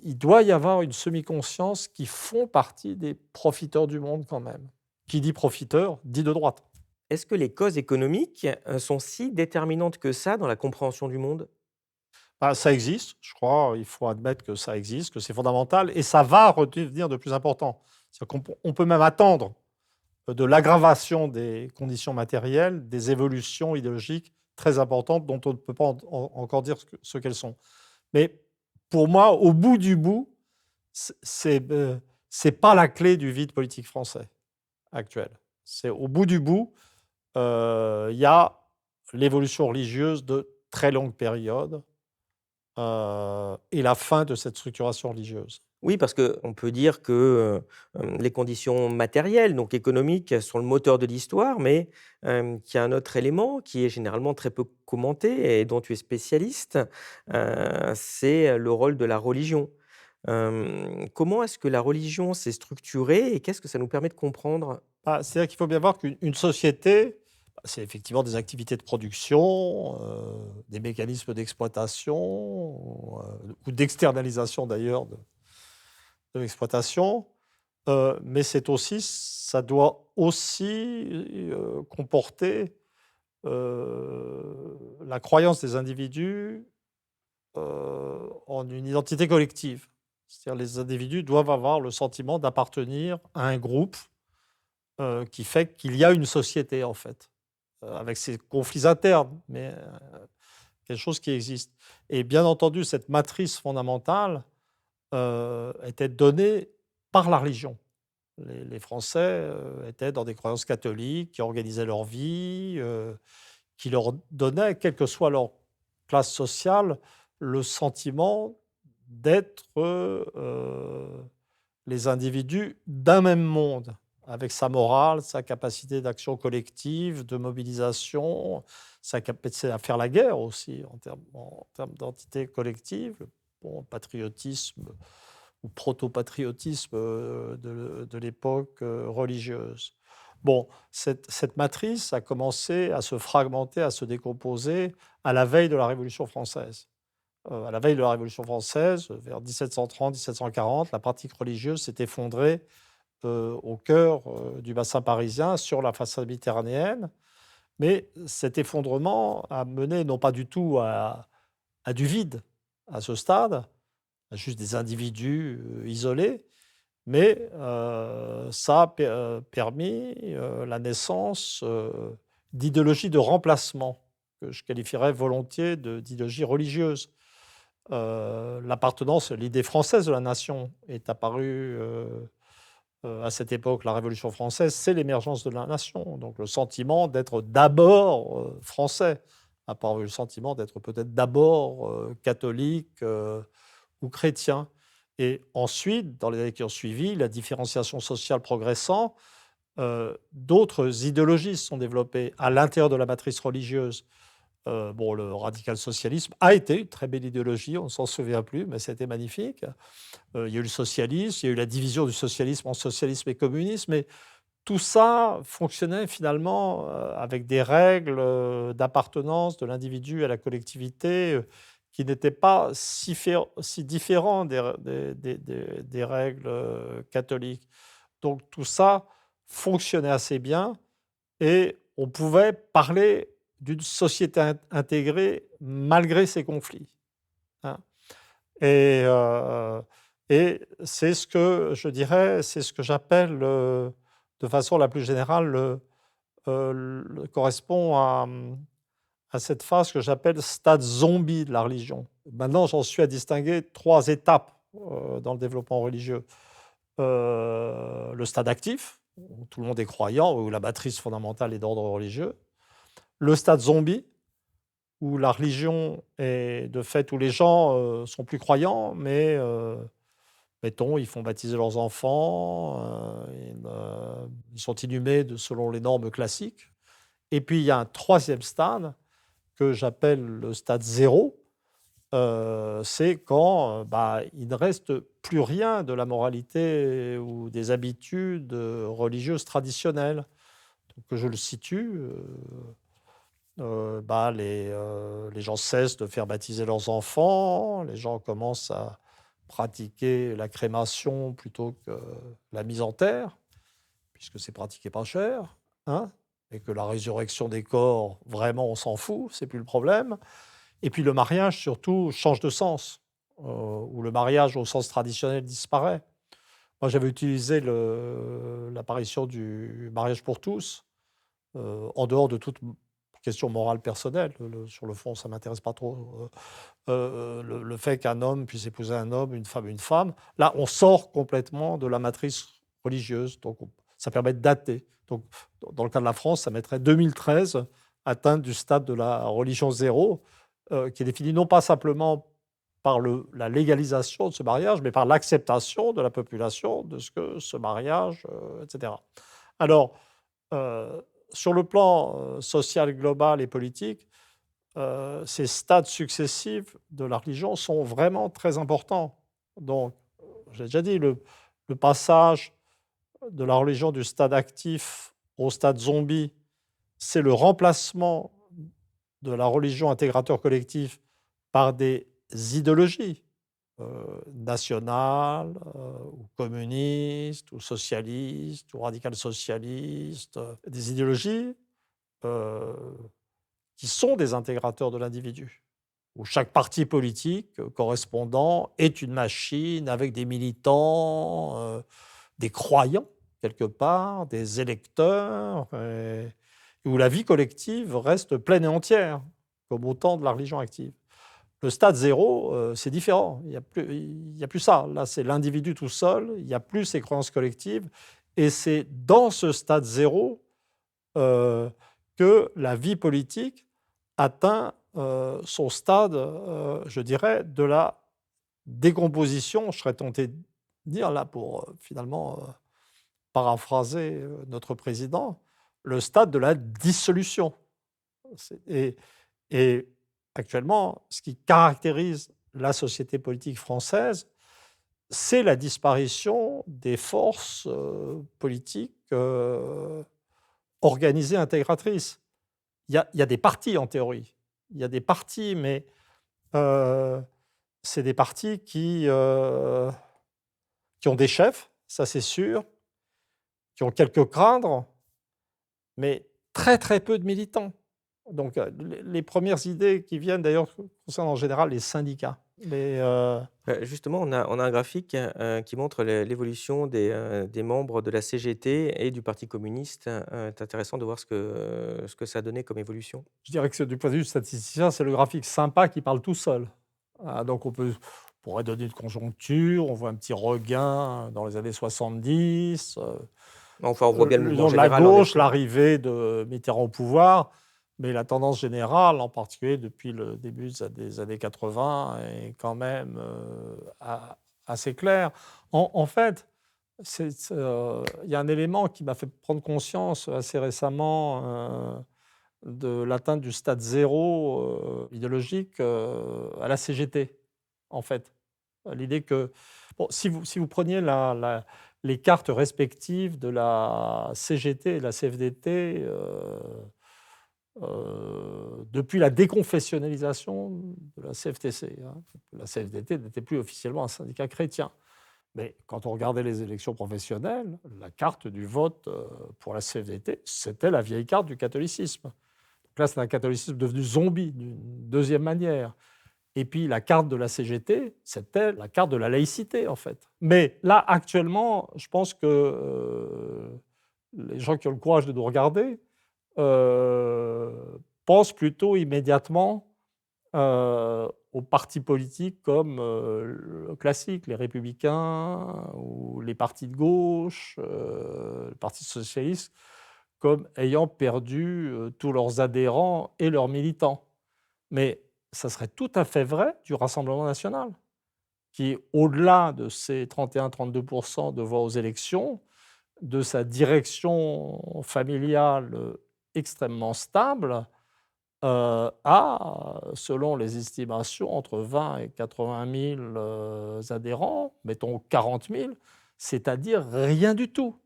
il doit y avoir une semi-conscience qui font partie des profiteurs du monde quand même. Qui dit profiteur, dit de droite. Est-ce que les causes économiques sont si déterminantes que ça dans la compréhension du monde? Bah, ça existe, je crois, il faut admettre que ça existe, que c'est fondamental, et ça va redevenir de plus important. C'est-à-dire qu'on peut même attendre de l'aggravation des conditions matérielles, des évolutions idéologiques très importantes dont on ne peut pas encore dire ce qu'elles sont. Mais pour moi, au bout du bout, c'est pas la clé du vide politique français actuel. C'est au bout du bout, il y a l'évolution religieuse de très longue période et la fin de cette structuration religieuse. Oui, parce qu'on peut dire que, les conditions matérielles, donc économiques, sont le moteur de l'histoire, mais, qu'il y a un autre élément qui est généralement très peu commenté et dont tu es spécialiste, c'est le rôle de la religion. Comment est-ce que la religion s'est structurée et qu'est-ce que ça nous permet de comprendre? C'est-à-dire qu'il faut bien voir qu'une société, c'est effectivement des activités de production, des mécanismes d'exploitation ou d'externalisation d'ailleurs de l'exploitation, mais ça doit aussi comporter la croyance des individus en une identité collective. C'est-à-dire les individus doivent avoir le sentiment d'appartenir à un groupe qui fait qu'il y a une société en fait, avec ses conflits internes, mais quelque chose qui existe. Et bien entendu, cette matrice fondamentale était donnée par la religion. Les Français étaient dans des croyances catholiques qui organisaient leur vie, qui leur donnaient, quelle que soit leur classe sociale, le sentiment d'être les individus d'un même monde, avec sa morale, sa capacité d'action collective, de mobilisation, sa capacité à faire la guerre aussi en termes d'entité collective, le bon, patriotisme ou proto-patriotisme de l'époque religieuse. Bon, cette matrice a commencé à se fragmenter, à se décomposer à la veille de la Révolution française. À la veille de la Révolution française, vers 1730-1740, la pratique religieuse s'est effondrée au cœur du bassin parisien, sur la façade méditerranéenne. Mais cet effondrement a mené non pas du tout à du vide à ce stade, à juste des individus isolés, mais ça a permis la naissance d'idéologies de remplacement, que je qualifierais volontiers d'idéologie religieuse. L'appartenance, l'idée française de la nation est apparue à cette époque, la Révolution française, c'est l'émergence de la nation. Donc le sentiment d'être d'abord français, n'a pas le sentiment d'être peut-être d'abord catholique ou chrétien. Et ensuite, dans les années qui ont suivi, la différenciation sociale progressant, d'autres idéologies se sont développées à l'intérieur de la matrice religieuse. Bon, le radical-socialisme a été une très belle idéologie, on ne s'en souvient plus, mais c'était magnifique. Il y a eu le socialisme, il y a eu la division du socialisme en socialisme et communisme, mais tout ça fonctionnait finalement avec des règles d'appartenance de l'individu à la collectivité qui n'étaient pas si différents des règles catholiques. Donc tout ça fonctionnait assez bien et on pouvait parler d'une société intégrée malgré ces conflits, hein. Et, c'est ce que je dirais, c'est ce que j'appelle, de façon la plus générale, correspond à cette phase que j'appelle stade zombie de la religion. Maintenant, j'en suis à distinguer 3 étapes dans le développement religieux. Le stade actif, où tout le monde est croyant, où la matrice fondamentale est d'ordre religieux. Le stade zombie, où la religion est de fait, où les gens sont plus croyants, mais mettons, ils font baptiser leurs enfants, ils sont inhumés selon les normes classiques. Et puis il y a un troisième stade que j'appelle le stade zéro. C'est quand il ne reste plus rien de la moralité ou des habitudes religieuses traditionnelles. Donc, que je le situe, les gens cessent de faire baptiser leurs enfants, les gens commencent à pratiquer la crémation plutôt que la mise en terre, puisque c'est pratiqué pas cher, hein, et que la résurrection des corps, vraiment, on s'en fout, c'est plus le problème. Et puis le mariage, surtout, change de sens, où le mariage au sens traditionnel disparaît. Moi, j'avais utilisé l'apparition du mariage pour tous, en dehors de toute question morale personnelle. Sur le fond, ça ne m'intéresse pas trop. Le fait qu'un homme puisse épouser un homme, une femme une femme, là, on sort complètement de la matrice religieuse. Donc, ça permet de dater. Donc, dans le cas de la France, ça mettrait 2013, atteinte du stade de la religion zéro, qui est définie non pas simplement par la légalisation de ce mariage, mais par l'acceptation de la population de ce que ce mariage, etc. Alors, euh, sur le plan social, global et politique, ces stades successifs de la religion sont vraiment très importants. Donc, j'ai déjà dit, le passage de la religion du stade actif au stade zombie, c'est le remplacement de la religion intégrateur collectif par des idéologies nationales, ou communistes, ou socialistes, ou radicales socialistes, des idéologies euh, qui sont des intégrateurs de l'individu, où chaque parti politique correspondant est une machine avec des militants, des croyants, quelque part, des électeurs, et où la vie collective reste pleine et entière, comme au temps de la religion active. Le stade zéro, c'est différent. Il y a plus ça. Là, c'est l'individu tout seul. Il n'y a plus ces croyances collectives. Et c'est dans ce stade zéro que la vie politique atteint son stade, je dirais, de la décomposition, je serais tenté de dire, là, pour finalement paraphraser notre président, le stade de la dissolution. Et, et actuellement, ce qui caractérise la société politique française, c'est la disparition des forces politiques organisées intégratrices. Il y a des partis en théorie. Il y a des partis, mais c'est des partis qui ont des chefs, ça c'est sûr, qui ont quelques cadres, mais très très peu de militants. Donc les premières idées qui viennent d'ailleurs concernent en général les syndicats. Justement, on a un graphique qui montre l'évolution des membres de la CGT et du Parti communiste. C'est intéressant de voir ce que ça a donné comme évolution. Je dirais que du point de vue statisticien, c'est le graphique sympa qui parle tout seul. Donc on pourrait donner une conjoncture, on voit un petit regain dans les années 70. Enfin, on voit bien le mouvement Dans la général. En gauche, effet. l'arrivée de Mitterrand au pouvoir, mais la tendance générale, en particulier depuis le début des années 80, est quand même assez claire. En fait, il y a un élément qui m'a fait prendre conscience assez récemment de l'atteinte du stade zéro idéologique à la CGT, en fait. L'idée que, bon, si vous preniez les cartes respectives de la CGT et de la CFDT depuis la déconfessionnalisation de la CFTC. Hein. La CFDT n'était plus officiellement un syndicat chrétien. Mais quand on regardait les élections professionnelles, la carte du vote pour la CFDT, c'était la vieille carte du catholicisme. Donc là, c'est un catholicisme devenu zombie d'une deuxième manière. Et puis la carte de la CGT, c'était la carte de la laïcité, en fait. Mais là, actuellement, je pense que les gens qui ont le courage de nous regarder pensent plutôt immédiatement aux partis politiques comme le classique, les Républicains ou les partis de gauche, le Parti socialiste, comme ayant perdu tous leurs adhérents et leurs militants. Mais ça serait tout à fait vrai du Rassemblement national, qui, au-delà de ses 31-32% de voix aux élections, de sa direction familiale extrêmement stable, a, selon les estimations, entre 20 et 80 000 adhérents, mettons 40 000, c'est-à-dire rien du tout.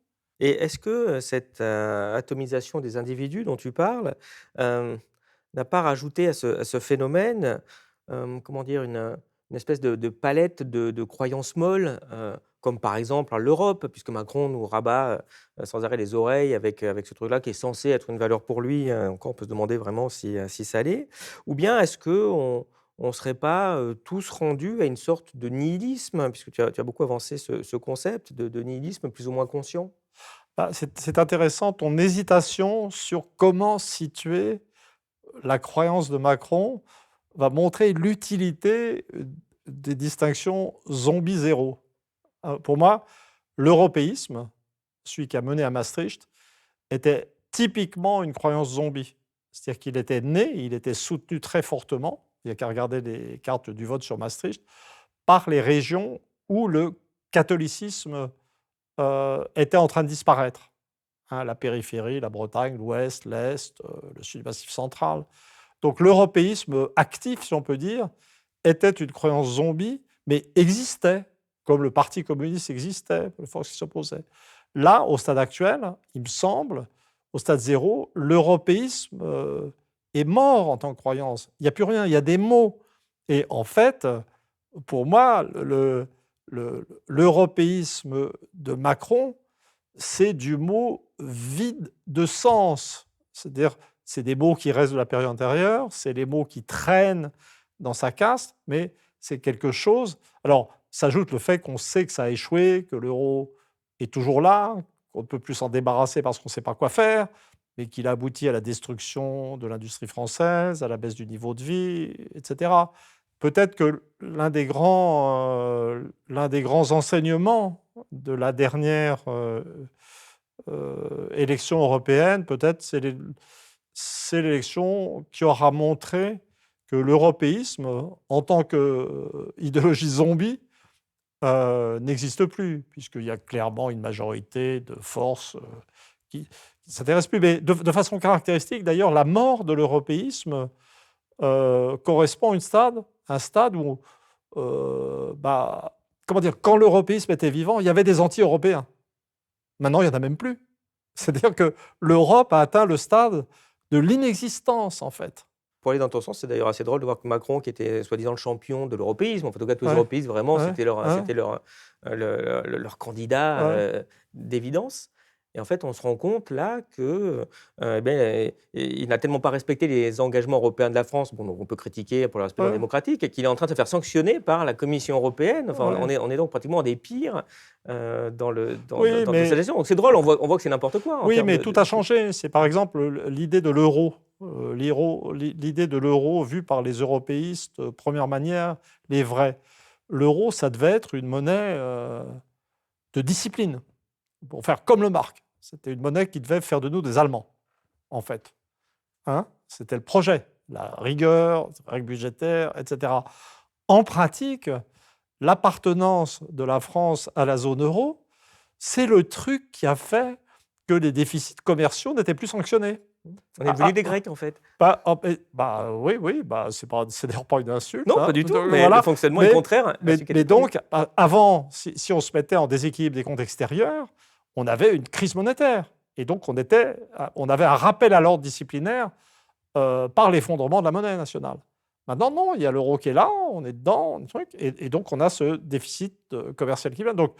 Et est-ce que cette atomisation des individus dont tu parles n'a pas rajouté à ce phénomène, comment dire, une espèce de palette de croyances molles, comme par exemple l'Europe, puisque Macron nous rabat sans arrêt les oreilles avec ce truc-là qui est censé être une valeur pour lui. Encore, on peut se demander vraiment si ça l'est. Ou bien est-ce qu'on ne serait pas tous rendus à une sorte de nihilisme, puisque tu as beaucoup avancé ce concept de nihilisme plus ou moins conscient? Bah, c'est intéressant ton hésitation sur comment situer la croyance de Macron va montrer l'utilité des distinctions zombie zéro. Pour moi, l'européisme, celui qui a mené à Maastricht, était typiquement une croyance zombie. C'est-à-dire qu'il était né, il était soutenu très fortement, il n'y a qu'à regarder les cartes du vote sur Maastricht, par les régions où le catholicisme était en train de disparaître. Hein, la périphérie, la Bretagne, l'Ouest, l'Est, le Sud-Massif central. Donc l'européisme actif, si on peut dire, était une croyance zombie, mais existait, comme le Parti communiste existait, les forces qui s'opposaient. Là, au stade actuel, il me semble, au stade zéro, l'européisme est mort en tant que croyance. Il n'y a plus rien, il y a des mots. Et en fait, pour moi, l'européisme de Macron, c'est du mot vide de sens. C'est-à-dire, c'est des mots qui restent de la période antérieure, c'est les mots qui traînent dans sa caste, mais c'est quelque chose. Alors, s'ajoute le fait qu'on sait que ça a échoué, que l'euro est toujours là, qu'on ne peut plus s'en débarrasser parce qu'on ne sait pas quoi faire, mais qu'il a abouti à la destruction de l'industrie française, à la baisse du niveau de vie, etc. Peut-être que l'un des grands enseignements de la dernière élection européenne, peut-être, c'est l'élection qui aura montré que l'européisme, en tant qu'idéologie zombie, n'existe plus, puisqu'il y a clairement une majorité de forces qui ne s'intéressent plus. Mais de façon caractéristique, d'ailleurs, la mort de l'européisme correspond à un stade où, comment dire, quand l'européisme était vivant, il y avait des anti-européens. Maintenant, il n'y en a même plus. C'est-à-dire que l'Europe a atteint le stade de l'inexistence, en fait. Pour aller dans ton sens, c'est d'ailleurs assez drôle de voir que Macron, qui était soi-disant le champion de l'européisme, en tout cas tous les Ouais, européistes, vraiment, ouais, c'était ouais, leur candidat ouais. d'évidence. Et en fait, on se rend compte là que eh bien, il n'a tellement pas respecté les engagements européens de la France, bon, donc on peut critiquer pour le respect non Ouais, démocratique, et qu'il est en train de se faire sanctionner par la Commission européenne. Enfin, ouais. on est donc pratiquement des pires Oui, dans cette gestion. Donc c'est drôle, on voit que c'est n'importe quoi en oui, termes mais tout a changé. C'est par exemple l'idée de l'euro. L'idée de l'euro vue par les européistes, première manière, les vrais. L'euro, ça devait être une monnaie de discipline, pour faire comme le mark. C'était une monnaie qui devait faire de nous des Allemands, en fait. Hein, c'était le projet, la rigueur, règles budgétaires, etc. En pratique, l'appartenance de la France à la zone euro, c'est le truc qui a fait que les déficits commerciaux n'étaient plus sanctionnés. on est Ah, devenu ah, des ah, Grecs en fait. oui, oui, c'est d'ailleurs pas une insulte. Non, Hein. pas du tout, Donc, mais le voilà. fonctionnement est contraire à celui qui Mais était prévu. donc, avant, si on se mettait en déséquilibre des comptes extérieurs, on avait une crise monétaire. Et donc, on avait un rappel à l'ordre disciplinaire par l'effondrement de la monnaie nationale. Maintenant, non, il y a l'euro qui est là, on est dedans, et donc on a ce déficit commercial qui vient. Donc,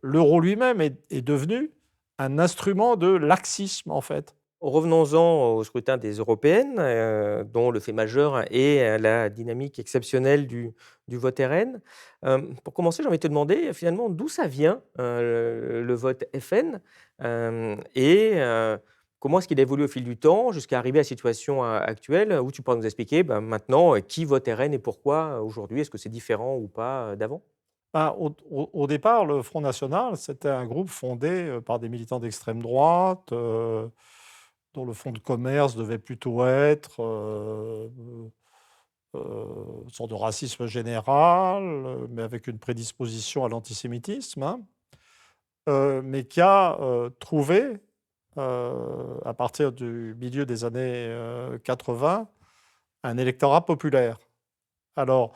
l'euro lui-même est devenu un instrument de laxisme, en fait. Revenons-en au scrutin des européennes, dont le fait majeur est la dynamique exceptionnelle du vote RN. Pour commencer, j'ai envie de te demander finalement d'où ça vient le vote FN et Comment est-ce qu'il a évolué au fil du temps jusqu'à arriver à la situation actuelle où tu pourras nous expliquer maintenant qui vote RN et pourquoi aujourd'hui? Est-ce que c'est différent ou pas d'avant? Ben, au départ, le Front national, c'était un groupe fondé par des militants d'extrême droite, dont le fonds de commerce devait plutôt être une sorte de racisme général, mais avec une prédisposition à l'antisémitisme, hein, mais qui a trouvé, à partir du milieu des années 80, un électorat populaire. Alors,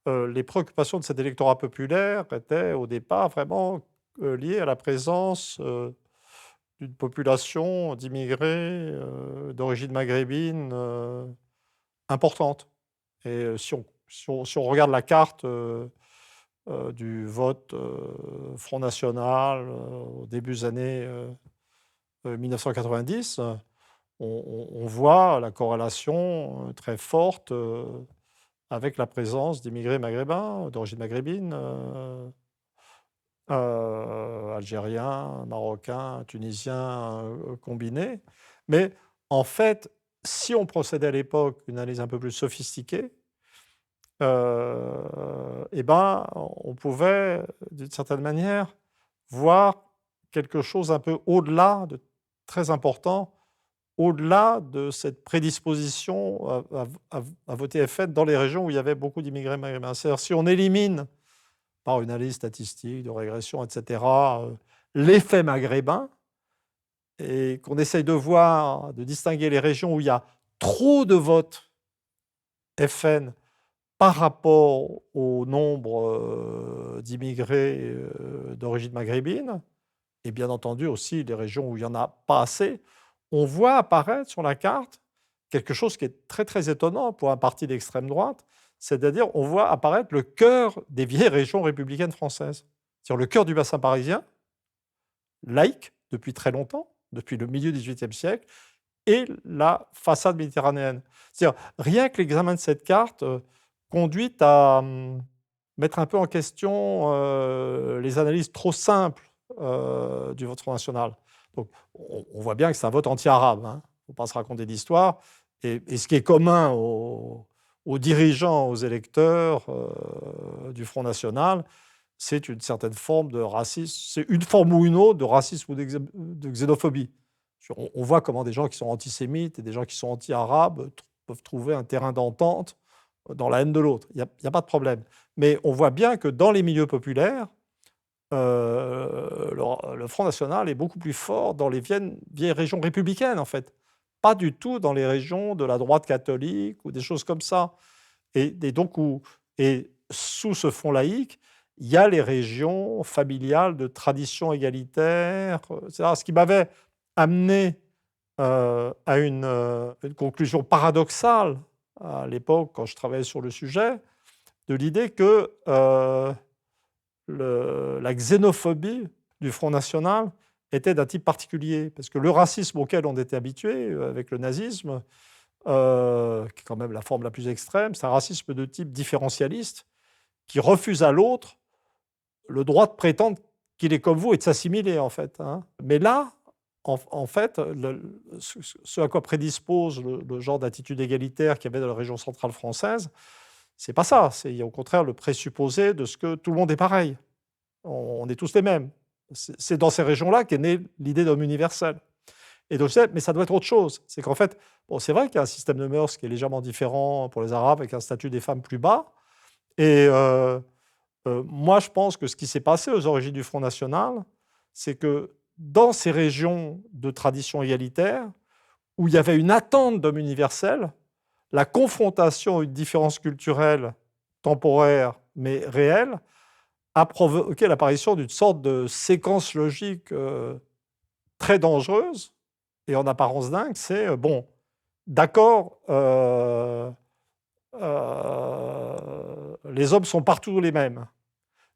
les préoccupations de cet électorat populaire étaient au départ vraiment liées à la présence d'une population d'immigrés d'origine maghrébine importante. Et si on regarde la carte du vote Front national au début des années 1990, on voit la corrélation très forte avec la présence d'immigrés maghrébins, d'origine maghrébine, algériens, marocains, tunisiens, combinés. Mais en fait, si on procédait à l'époque une analyse un peu plus sophistiquée, et ben, on pouvait, d'une certaine manière, voir quelque chose un peu au-delà de très important, au-delà de cette prédisposition à voter FN dans les régions où il y avait beaucoup d'immigrés maghrébins. C'est-à-dire si on élimine, par une analyse statistique, de régression, et cetera, l'effet maghrébin et qu'on essaye de voir, de distinguer les régions où il y a trop de votes FN par rapport au nombre d'immigrés d'origine maghrébine, et bien entendu aussi les régions où il n'y en a pas assez, on voit apparaître sur la carte quelque chose qui est très très étonnant pour un parti d'extrême droite, c'est-à-dire on voit apparaître le cœur des vieilles régions républicaines françaises, c'est-à-dire le cœur du bassin parisien, laïque depuis très longtemps, depuis le milieu du XVIIIe siècle, et la façade méditerranéenne. C'est-à-dire rien que l'examen de cette carte conduit à mettre un peu en question les analyses trop simples du vote Front national. Donc, on voit bien que c'est un vote anti-arabe. Il ne faut pas se raconter d'histoire. Et ce qui est commun aux dirigeants, aux électeurs du Front national, c'est une certaine forme de racisme. C'est une forme ou une autre de racisme ou de xénophobie. On voit comment des gens qui sont antisémites et des gens qui sont anti-arabes peuvent trouver un terrain d'entente dans la haine de l'autre. Il n'y a pas de problème. Mais on voit bien que dans les milieux populaires, le Front national est beaucoup plus fort dans les vieilles régions républicaines, en fait. Pas du tout dans les régions de la droite catholique ou des choses comme ça. Et sous ce fond laïque, il y a les régions familiales de tradition égalitaire. C'est ce qui m'avait amené à une conclusion paradoxale à l'époque, quand je travaillais sur le sujet, de l'idée que la xénophobie du Front national était d'un type particulier. Parce que le racisme auquel on était habitué avec le nazisme, qui est quand même la forme la plus extrême, c'est un racisme de type différentialiste qui refuse à l'autre le droit de prétendre qu'il est comme vous et de s'assimiler, en fait. Mais là, en fait, ce à quoi prédispose le genre d'attitude égalitaire qu'il y avait dans la région centrale française, c'est pas ça. C'est au contraire le présupposé de ce que tout le monde est pareil. On est tous les mêmes. C'est dans ces régions-là qu'est née l'idée d'homme universel. Et donc, mais ça doit être autre chose. C'est qu'en fait, bon, c'est vrai qu'il y a un système de mœurs qui est légèrement différent pour les Arabes, avec un statut des femmes plus bas. Et moi, je pense que ce qui s'est passé aux origines du Front national, c'est que dans ces régions de tradition égalitaire, où il y avait une attente d'homme universel, la confrontation à une différence culturelle temporaire, mais réelle, a provoqué l'apparition d'une sorte de séquence logique très dangereuse et en apparence dingue. C'est, bon, d'accord, les hommes sont partout les mêmes.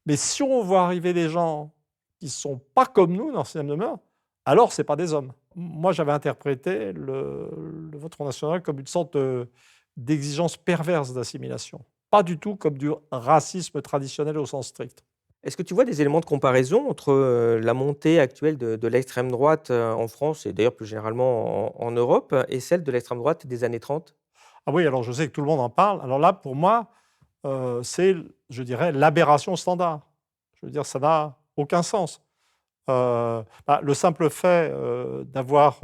Mais si on voit arriver des gens qui ne sont pas comme nous dans le système de mœurs, alors ce n'est pas des hommes. Moi, j'avais interprété le vote Front national comme une sorte d'exigence perverse d'assimilation. Pas du tout comme du racisme traditionnel au sens strict. Est-ce que tu vois des éléments de comparaison entre, la montée actuelle de l'extrême droite, en France et d'ailleurs plus généralement en Europe et celle de l'extrême droite des années 30? Ah oui, alors je sais que tout le monde en parle. Alors là, pour moi, c'est, je dirais, l'aberration standard. Je veux dire, ça n'a aucun sens. Le simple fait, d'avoir,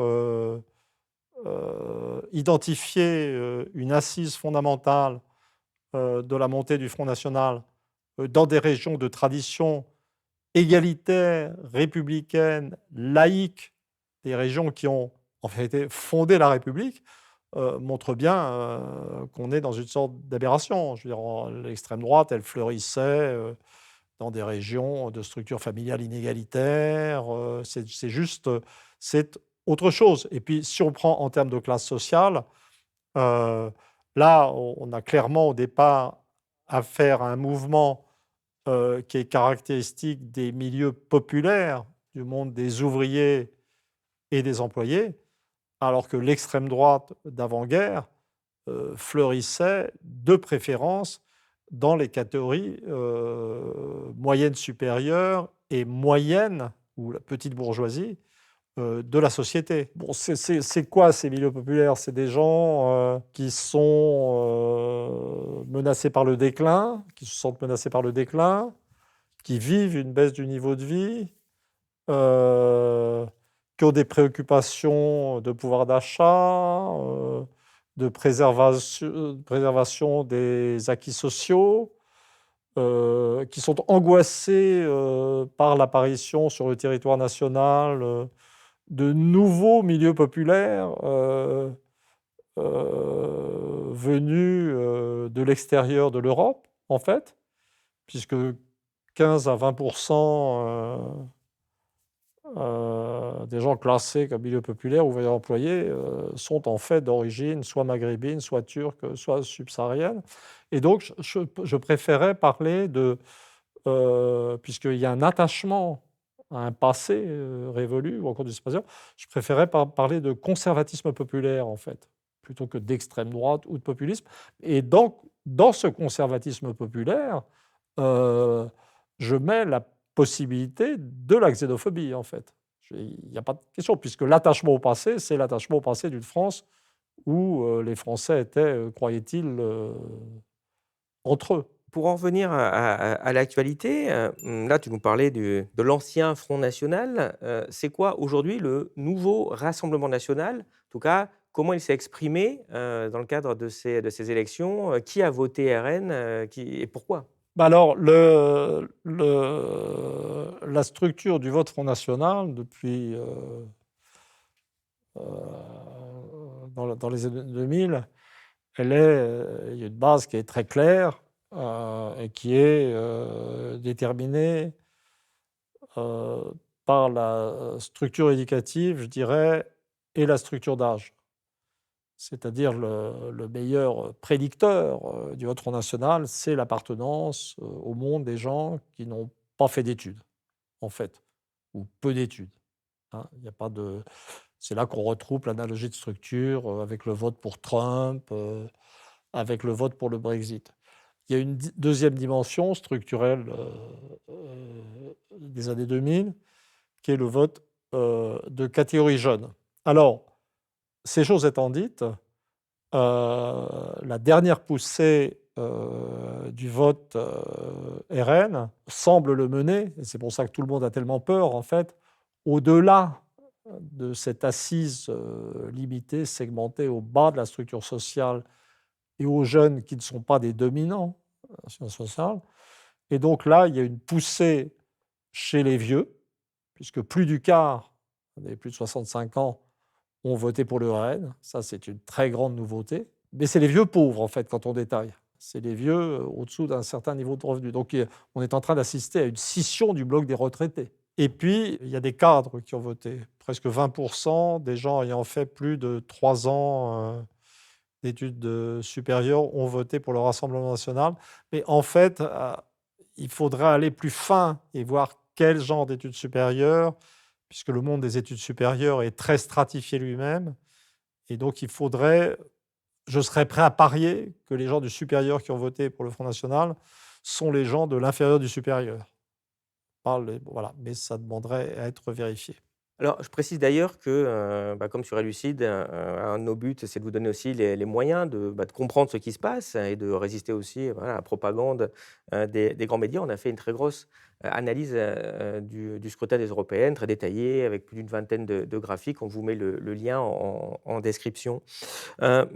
identifié, une assise fondamentale, de la montée du Front national, dans des régions de tradition égalitaire, républicaine, laïque, des régions qui ont en fait fondé la République, montre bien qu'on est dans une sorte d'aberration. Je veux dire, l'extrême droite, elle fleurissait dans des régions de structure familiale inégalitaire. C'est juste, c'est autre chose. Et puis, si on prend en termes de classe sociale, euh, là, on a clairement au départ affaire à un mouvement qui est caractéristique des milieux populaires, du monde des ouvriers et des employés, alors que l'extrême droite d'avant-guerre fleurissait de préférence dans les catégories moyennes supérieures et moyennes, ou la petite bourgeoisie, de la société. Bon, c'est quoi ces milieux populaires? C'est des gens qui sont menacés par le déclin, qui se sentent menacés par le déclin, qui vivent une baisse du niveau de vie, euh, qui ont des préoccupations de pouvoir d'achat, de préservation des acquis sociaux, qui sont angoissés par l'apparition sur le territoire national de nouveaux milieux populaires venus de l'extérieur de l'Europe, en fait, puisque 15 à 20 des gens classés comme milieu populaire ou ouvriers employés sont en fait d'origine soit maghrébine, soit turque, soit subsaharienne. Et donc, je préférais parler de, puisqu'il y a un attachement à un passé révolu ou encore du passé, je préférais parler de conservatisme populaire, en fait, plutôt que d'extrême droite ou de populisme. Et donc, dans ce conservatisme populaire, euh, je mets la possibilité de la xénophobie, en fait. Il n'y a pas de question, puisque l'attachement au passé, c'est l'attachement au passé d'une France où les Français étaient, croyaient-ils, entre eux. Pour en revenir à l'actualité, là, tu nous parlais de l'ancien Front national. C'est quoi aujourd'hui le nouveau Rassemblement national? En tout cas, comment il s'est exprimé dans le cadre de ces élections? Qui a voté RN et pourquoi? Alors, la structure du vote Front national, depuis dans les années 2000, il y a une base qui est très claire et qui est déterminée euh, par la structure éducative, je dirais, et la structure d'âge. C'est-à-dire le meilleur prédicteur du vote Front national, c'est l'appartenance au monde des gens qui n'ont pas fait d'études, en fait, ou peu d'études. Hein. Il y a pas de... C'est là qu'on retrouve l'analogie de structure avec le vote pour Trump, avec le vote pour le Brexit. Il y a une deuxième dimension structurelle des années 2000, qui est le vote de catégorie jeune. Alors, ces choses étant dites, la dernière poussée du vote RN semble le mener, et c'est pour ça que tout le monde a tellement peur, en fait, au-delà de cette assise limitée, segmentée au bas de la structure sociale et aux jeunes qui ne sont pas des dominants sociale. Et donc là, il y a une poussée chez les vieux, puisque plus du quart des plus de 65 ans ont voté pour le RN. Ça, c'est une très grande nouveauté. Mais c'est les vieux pauvres, en fait, quand on détaille. C'est les vieux au-dessous d'un certain niveau de revenu. Donc, on est en train d'assister à une scission du bloc des retraités. Et puis, il y a des cadres qui ont voté. Presque 20% des gens ayant fait plus de 3 ans d'études supérieures ont voté pour le Rassemblement national. Mais en fait, il faudrait aller plus fin et voir quel genre d'études supérieures, puisque le monde des études supérieures est très stratifié lui-même. Et donc, je serais prêt à parier que les gens du supérieur qui ont voté pour le Front national sont les gens de l'inférieur du supérieur. pas voilà, mais ça demanderait à être vérifié. Alors, je précise d'ailleurs que, comme sur Elucide, un de nos buts, c'est de vous donner aussi les moyens de comprendre ce qui se passe et de résister aussi, voilà, à la propagande, des grands médias. On a fait une très grosse, analyse, du scrutin des européennes, très détaillée, avec plus d'une vingtaine de graphiques. On vous met le lien en description. Par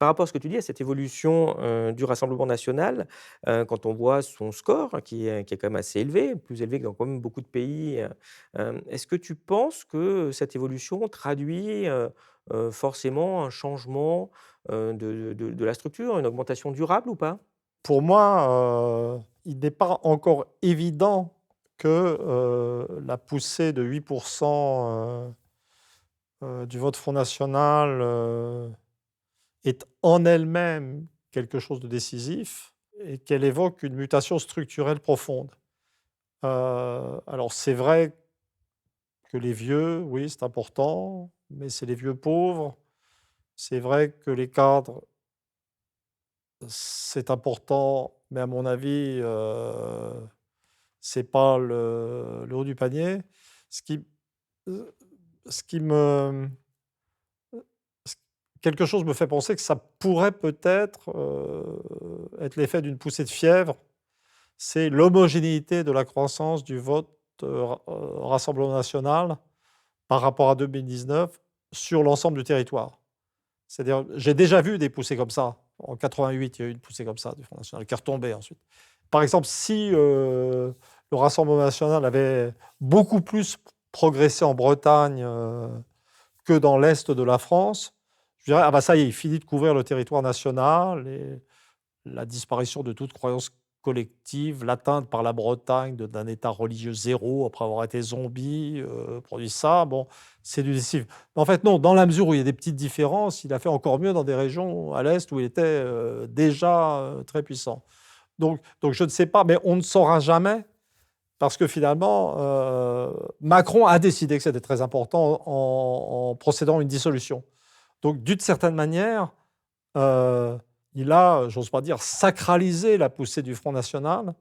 rapport à ce que tu dis, à cette évolution, du Rassemblement national, quand on voit son score qui est quand même assez élevé, plus élevé que dans quand même beaucoup de pays, est-ce que tu penses que cette évolution traduit, forcément un changement, de la structure, une augmentation durable ou pas? Pour moi, il n'est pas encore évident que, la poussée de 8 du vote Front national, est en elle-même quelque chose de décisif et qu'elle évoque une mutation structurelle profonde. Alors c'est vrai que les vieux, oui, c'est important, mais c'est les vieux pauvres. C'est vrai que les cadres, c'est important, mais à mon avis, c'est pas le haut du panier. Ce qui, heu, ce qui me ce quelque chose me fait penser que ça pourrait peut-être, être l'effet d'une poussée de fièvre. C'est l'homogénéité de la croissance du vote, Rassemblement national par rapport à 2019 sur l'ensemble du territoire. C'est-à-dire, j'ai déjà vu des poussées comme ça. En 88, il y a eu une poussée comme ça du Front national qui est retombée ensuite. Par exemple, si, le Rassemblement national avait beaucoup plus progressé en Bretagne, que dans l'est de la France, je dirais: «Ah bah, ça y est, il finit de couvrir le territoire national» et la disparition de toute croyance collective, l'atteinte par la Bretagne d'un État religieux zéro après avoir été zombie, produit ça, bon, c'est du décisif. Mais en fait, non, dans la mesure où il y a des petites différences, il a fait encore mieux dans des régions à l'est où il était, déjà, très puissant. Donc je ne sais pas, mais on ne saura jamais parce que finalement, Macron a décidé que c'était très important en procédant à une dissolution. Donc d'une certaine manière, Heu, il a, j'ose pas dire sacralisé la poussée du Front national,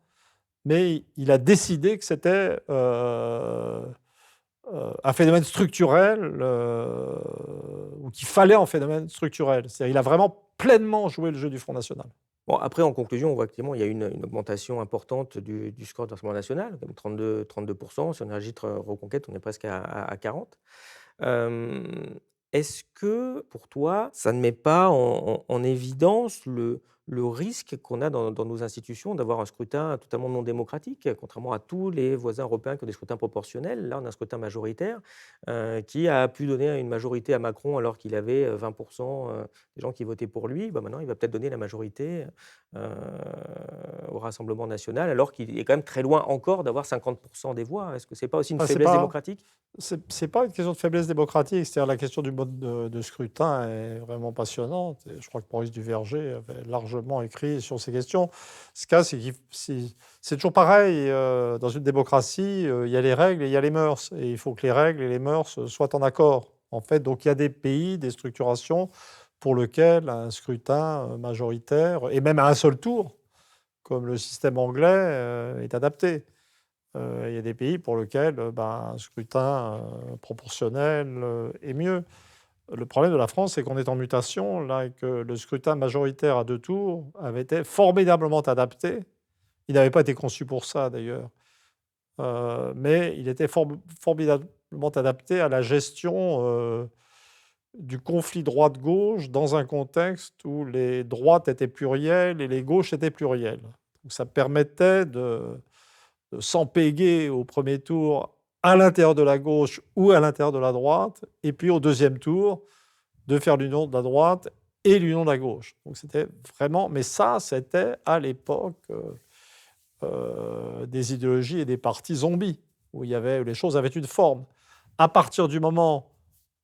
mais il a décidé que c'était, un phénomène structurel, ou qu'il fallait un phénomène structurel. C'est-à-dire il a vraiment pleinement joué le jeu du Front national. Bon, après, en conclusion, on voit qu'effectivement, il y a une augmentation importante du score du Rassemblement national, comme 32. Si on ajoute Reconquête, on est presque à 40. Hem, Est-ce que pour toi, ça ne met pas en évidence le risque qu'on a dans nos institutions d'avoir un scrutin totalement non démocratique? Contrairement à tous les voisins européens qui ont des scrutins proportionnels, là, on a un scrutin majoritaire, qui a pu donner une majorité à Macron alors qu'il avait, 20 des gens qui votaient pour lui. Bah, maintenant, il va peut-être donner la majorité, heu, au Rassemblement national alors qu'il est quand même très loin encore d'avoir 50 des voix. Est-ce que c'est pas aussi une Ah, faiblesse démocratique? c'est pas une question de faiblesse démocratique, c'est-à-dire la question du mode de scrutin est vraiment passionnante et je crois que Maurice Duverger avait largement écrit sur ces questions. Ce cas, c'est toujours pareil, dans une démocratie, il y a les règles et il y a les mœurs et il faut que les règles et les mœurs, soient en accord. En fait, donc il y a des pays, des structurations pour lesquelles un scrutin, majoritaire et même à un seul tour, comme le système anglais, est adapté. Il y a des pays pour lesquels, un scrutin, proportionnel, est mieux. Le problème de la France, c'est qu'on est en mutation là et que le scrutin majoritaire à 2 tours avait été formidablement adapté. Il n'avait pas été conçu pour ça d'ailleurs, mais il était formidablement adapté à la gestion, du conflit droite-gauche dans un contexte où les droites étaient plurielles et les gauches étaient plurielles. Donc ça permettait de s'empéguer au premier tour à l'intérieur de la gauche ou à l'intérieur de la droite, et puis au deuxième tour, de faire l'union de la droite et l'union de la gauche. Donc c'était vraiment, mais ça, c'était à l'époque des idéologies et des partis zombies, où les choses avaient une forme. À partir du moment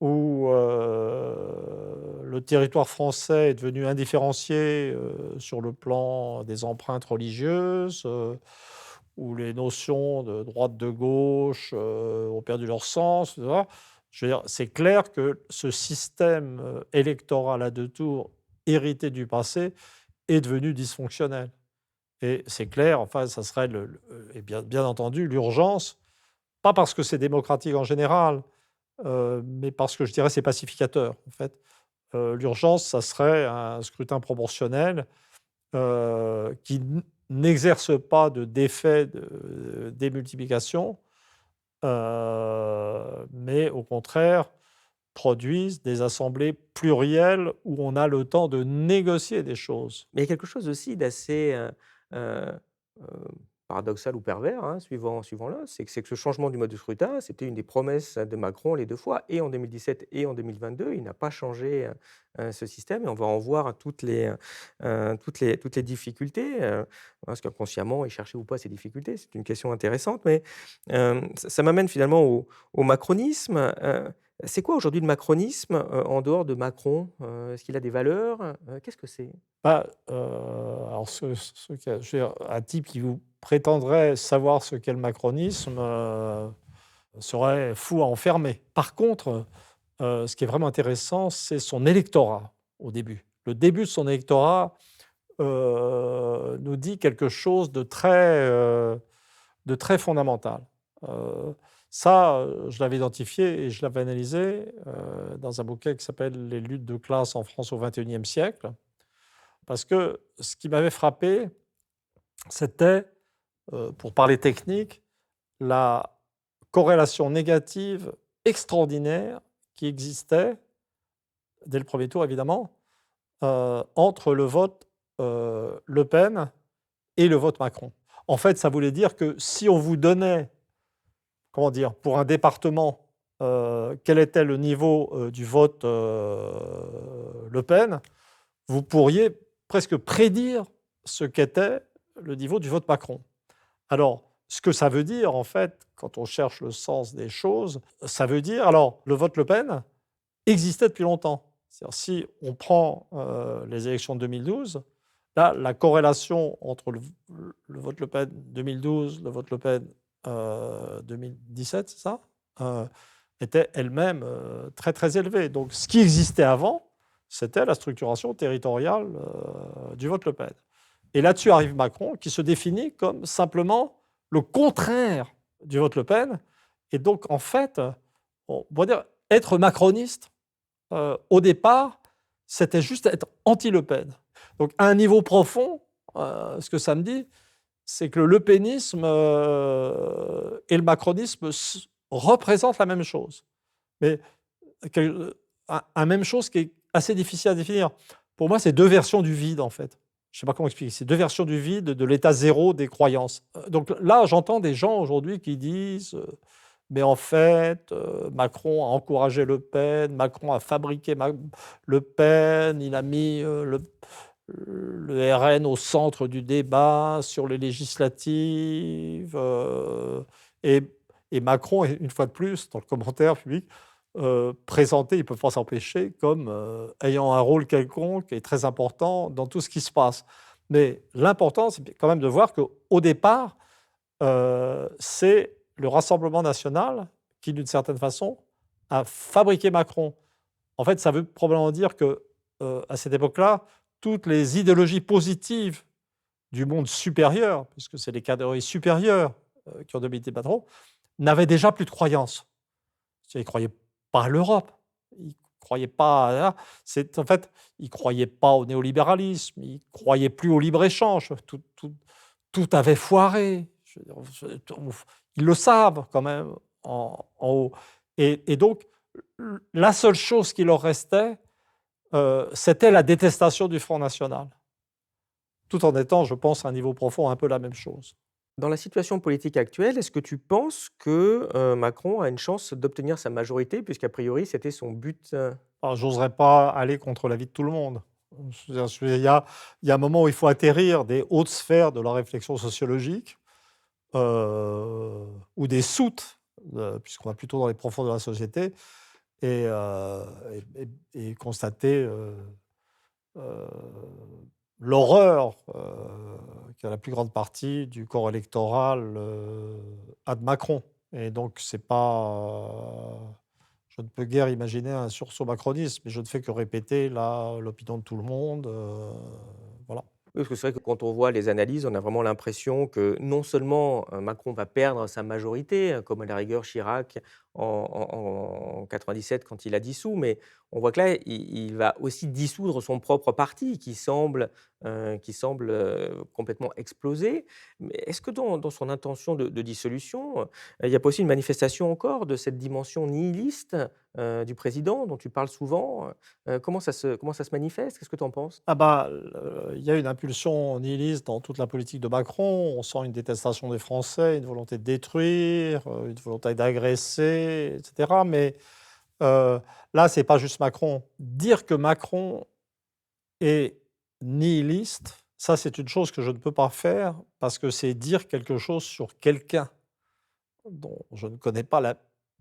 où le territoire français est devenu indifférencié sur le plan des empreintes religieuses, où les notions de droite, de gauche ont perdu leur sens, tu vois. Je veux dire, c'est clair que ce système électoral à deux tours, hérité du passé, est devenu dysfonctionnel. Et c'est clair, enfin, ça serait et bien entendu l'urgence, pas parce que c'est démocratique en général, mais parce que je dirais c'est pacificateur, en fait. L'urgence, ça serait un scrutin proportionnel qui n'exerce pas d'effet de démultiplication, mais au contraire produisent des assemblées plurielles où on a le temps de négocier des choses. Mais il y a quelque chose aussi d'assez, heu heu, paradoxal ou pervers, hein, suivant l'un, c'est que ce changement du mode de scrutin, c'était une des promesses de Macron les 2 fois, et en 2017 et en 2022. Il n'a pas changé, ce système, et on va en voir toutes les difficultés, parce qu'inconsciemment, il cherchait ou pas ces difficultés. C'est une question intéressante, mais ça m'amène finalement au macronisme. C'est quoi aujourd'hui le macronisme, en dehors de Macron? Est-ce qu'il a des valeurs? Qu'est-ce que c'est? Bah, alors je veux dire, un type qui vous prétendrait savoir ce qu'est le macronisme, serait fou à enfermer. Par contre, ce qui est vraiment intéressant, c'est son électorat au début. Le début de son électorat, nous dit quelque chose de très fondamental. Heu, Ça, je l'avais identifié et je l'avais analysé, dans un bouquin qui s'appelle «Les luttes de classe en France au XXIe siècle». Parce que ce qui m'avait frappé, c'était, pour parler technique, la corrélation négative extraordinaire qui existait, dès le premier tour évidemment, entre le vote, Le Pen et le vote Macron. En fait, ça voulait dire que si on vous donnait, comment dire, pour un département, quel était le niveau, du vote, Le Pen, vous pourriez presque prédire ce qu'était le niveau du vote Macron. Alors, ce que ça veut dire, en fait, quand on cherche le sens des choses, ça veut dire alors le vote Le Pen existait depuis longtemps. C'est-à-dire si on prend, les élections de 2012, là, la corrélation entre le vote Le Pen 2012, le vote Le Pen, 2017, c'est ça? Heu, Était elle-même, très, très élevée. Donc ce qui existait avant, c'était la structuration territoriale, du vote Le Pen. Et là-dessus arrive Macron qui se définit comme simplement le contraire du vote Le Pen. Et donc en fait, on pourrait dire être macroniste, au départ, c'était juste être anti-Le Pen. Donc à un niveau profond, ce que ça me dit, c'est que le lepénisme, et le macronisme représentent la même chose. Mais un même chose qui est assez difficile à définir. Pour moi, c'est deux versions du vide, en fait. Je ne sais pas comment expliquer. C'est deux versions du vide de l'état zéro des croyances. Donc là, j'entends des gens aujourd'hui qui disent mais en fait, Macron a encouragé Le Pen, Macron a fabriqué Le Pen, il a mis le RN au centre du débat sur les législatives. Et, et Macron, une fois de plus, dans le commentaire public, présenté, ils ne peuvent pas s'empêcher, comme ayant un rôle quelconque et très important dans tout ce qui se passe. Mais l'important, c'est quand même de voir qu'au départ, c'est le Rassemblement national qui, d'une certaine façon, a fabriqué Macron. En fait, ça veut probablement dire que, à cette époque-là, toutes les idéologies positives du monde supérieur, puisque c'est les catégories supérieures qui ont dominé Macron, n'avaient déjà plus de croyance. Ils ne croyaient pas à l'Europe, ils ne croyaient pas à en fait, ils ne croyaient pas au néolibéralisme, ils ne croyaient plus au libre-échange. Tout avait foiré. Je veux dire, ils le savent quand même en haut. Et donc, la seule chose qui leur restait, c'était la détestation du Front national, tout en étant, je pense, à un niveau profond un peu la même chose. Dans la situation politique actuelle, est-ce que tu penses que, Macron a une chance d'obtenir sa majorité, puisqu'a priori c'était son but? Alors, j'oserais pas aller contre l'avis de tout le monde. Il y a un moment où il faut atterrir des hautes sphères de la réflexion sociologique, ou des soutes, puisqu'on va plutôt dans les profondeurs de la société, et, et constater euh, l'horreur qu'a la plus grande partie du corps électoral a de Macron. Et donc, c'est pas. Je ne peux guère imaginer un sursaut macroniste, mais je ne fais que répéter l'opinion de tout le monde. Voilà. Oui, parce que c'est vrai que quand on voit les analyses, on a vraiment l'impression que non seulement Macron va perdre sa majorité, comme à la rigueur Chirac en 97 quand il a dissous, mais on voit que là, il va aussi dissoudre son propre parti qui semble complètement exploser. Mais est-ce que dans son intention de dissolution, il n'y a pas aussi une manifestation encore de cette dimension nihiliste du président dont tu parles souvent? Comment ça se manifeste? Qu'est-ce que tu en penses? Ah bah, il y a une impulsion nihiliste dans toute la politique de Macron. On sent une détestation des Français, une volonté de détruire, une volonté d'agresser, et cetera. Mais là, c'est pas juste Macron. Dire que Macron est nihiliste, ça, c'est une chose que je ne peux pas faire parce que c'est dire quelque chose sur quelqu'un dont je ne connais pas la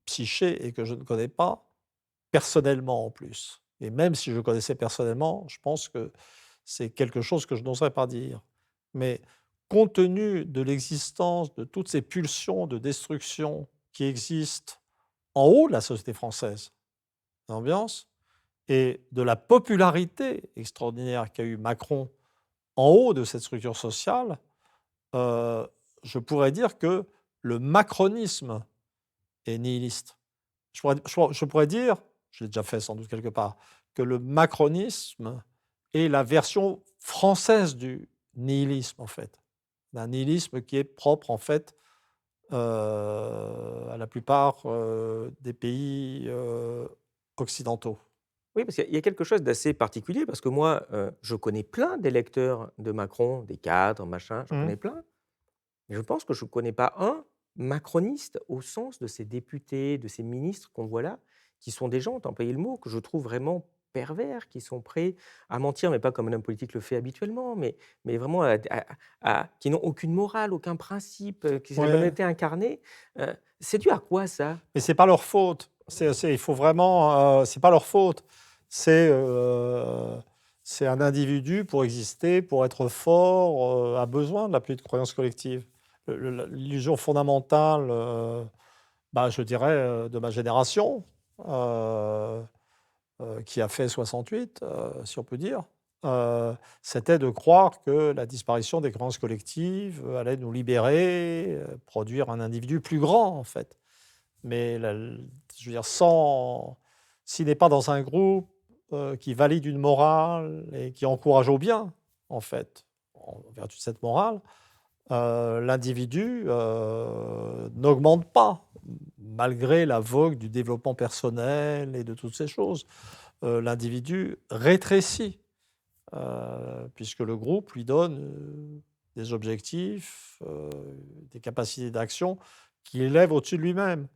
psyché et que je ne connais pas personnellement en plus. Et même si je connaissais personnellement, je pense que c'est quelque chose que je n'oserais pas dire. Mais compte tenu de l'existence de toutes ces pulsions de destruction qui existent en haut de la société française, l'ambiance, et de la popularité extraordinaire qu'a eu Macron en haut de cette structure sociale, euh, je pourrais dire que le macronisme est nihiliste. Je pourrais dire, je l'ai déjà fait sans doute quelque part, que le macronisme est la version française du nihilisme, en fait. D'un nihilisme qui est propre, en fait, à la plupart des pays occidentaux. Oui, parce qu'il y a quelque chose d'assez particulier, parce que moi, je connais plein d'électeurs de Macron, des cadres, machin, j'en Mhm. connais plein. Mais je pense que je ne connais pas un macroniste au sens de ces députés, de ces ministres qu'on voit là, qui sont des gens, tu as employé le mot, que je trouve vraiment pervers, qui sont prêts à mentir, mais pas comme un homme politique le fait habituellement, mais vraiment qui n'ont aucune morale, aucun principe, qui c'est la Ouais. malhonnêteté incarnée. C'est dû à quoi ça? Mais c'est pas leur faute. Il faut vraiment, c'est pas leur faute. C'est c'est un individu pour exister, pour être fort, a besoin de la pluie de croyance collective. L'illusion fondamentale, bah, je dirais, de ma génération, euh, qui a fait 68, si on peut dire, euh, c'était de croire que la disparition des croyances collectives allait nous libérer, produire un individu plus grand, en fait. Mais je veux dire, s'il n'est pas dans un groupe qui valide une morale et qui encourage au bien, en fait, en vertu de cette morale, l'individu n'augmente pas, malgré la vogue du développement personnel et de toutes ces choses. L'individu rétrécit, puisque le groupe lui donne des objectifs, des capacités d'action qui élèvent au-dessus de lui-même.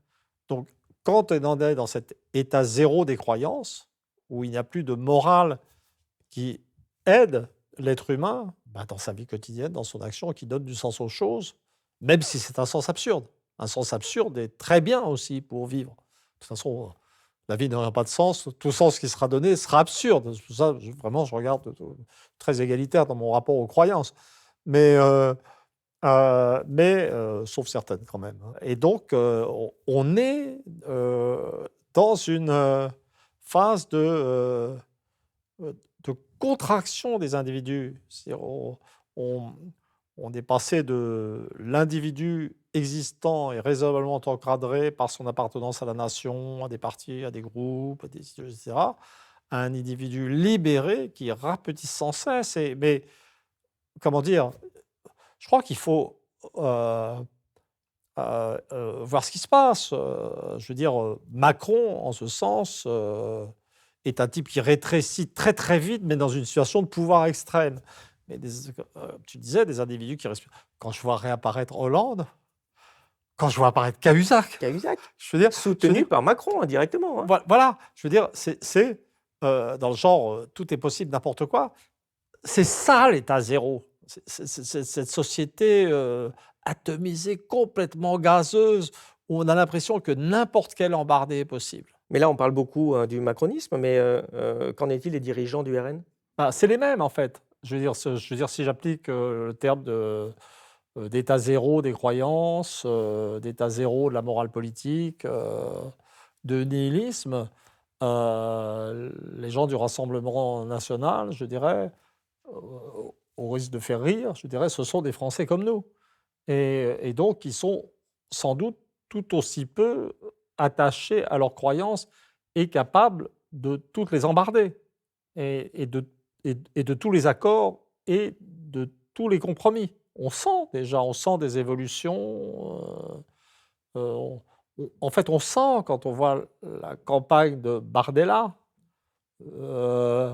Donc, quand on est dans cet état zéro des croyances, où il n'y a plus de morale qui aide l'être humain bah, dans sa vie quotidienne, dans son action, qui donne du sens aux choses, même si c'est un sens absurde. Un sens absurde est très bien aussi pour vivre. De toute façon, la vie n'aura pas de sens. Tout sens qui sera donné sera absurde. C'est pour ça, vraiment, je regarde très égalitaire dans mon rapport aux croyances. Mais sauf certaines quand même, hein. Et donc, on est dans une phase de contraction des individus. C'est-à-dire, on- on est passé de l'individu existant et raisonnablement encadré par son appartenance à la nation, à des partis, à des groupes, etc., à un individu libéré qui rapetisse sans cesse. Mais comment dire, je crois qu'il faut voir ce qui se passe. Je veux dire, Macron, en ce sens, est un type qui rétrécit très très vite, mais dans une situation de pouvoir extrême. Mais tu disais des individus qui respirent. Quand je vois réapparaître Hollande, quand je vois apparaître Cahuzac, Cahuzac, je veux dire, soutenu par Macron indirectement, hein. Voilà, je veux dire, c'est dans le genre, tout est possible, n'importe quoi. C'est ça l'état zéro. C'est cette société atomisée, complètement gazeuse, où on a l'impression que n'importe quelle embardée est possible. Mais là, on parle beaucoup du macronisme, mais qu'en est-il des dirigeants du RN? Bah, c'est les mêmes, en fait. Je veux dire, si j'applique le terme d'état zéro des croyances, d'état zéro de la morale politique, de nihilisme, les gens du Rassemblement national, je dirais, au risque de faire rire, je dirais, ce sont des Français comme nous. Et donc, ils sont sans doute tout aussi peu attachés à leurs croyances et capables de toutes les embarder et de tous les accords et de tous les compromis. On sent des évolutions. En fait, on sent quand on voit la campagne de Bardella, euh,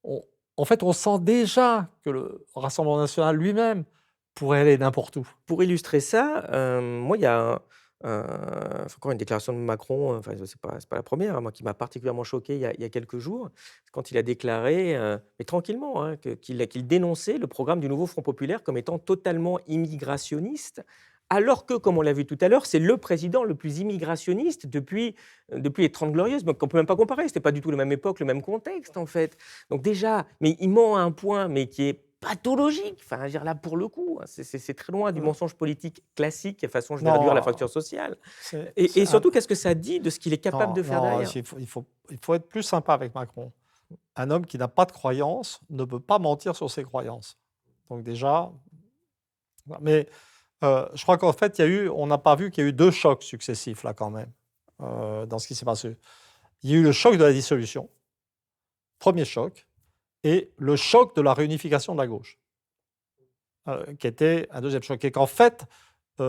on- en fait, on sent déjà que le Rassemblement national lui-même pourrait aller n'importe où. Pour illustrer ça, moi, il y a encore une déclaration de Macron, enfin, c'est pas la première, hein, moi, qui m'a particulièrement choqué il y a quelques jours, quand il a déclaré, mais tranquillement, hein, qu'il dénonçait le programme du nouveau Front populaire comme étant totalement immigrationniste, alors que, comme on l'a vu tout à l'heure, c'est le président le plus immigrationniste depuis les 30 Glorieuses, donc on peut même pas comparer, c'était pas du tout la même époque, le même contexte, en fait. Donc déjà, mais il ment à un point, mais qui est pathologique. Enfin, je veux dire, là, pour le coup, hein, c'est très loin du Euh, mensonge politique classique, de façon, je vais réduire la Non, fracture sociale. c'est Et surtout, qu'est-ce que ça dit de ce qu'il est capable non, de faire non, derrière? il faut être plus sympa avec Macron. Un homme qui n'a pas de croyances ne peut pas mentir sur ses croyances. Donc déjà, mais je crois qu'en fait, on n'a pas vu qu'il y a eu deux chocs successifs là quand même dans ce qui s'est passé. Il y a eu le choc de la dissolution, premier choc, et le choc de la réunification de la gauche, qui était un deuxième choc. Et qu'en fait, et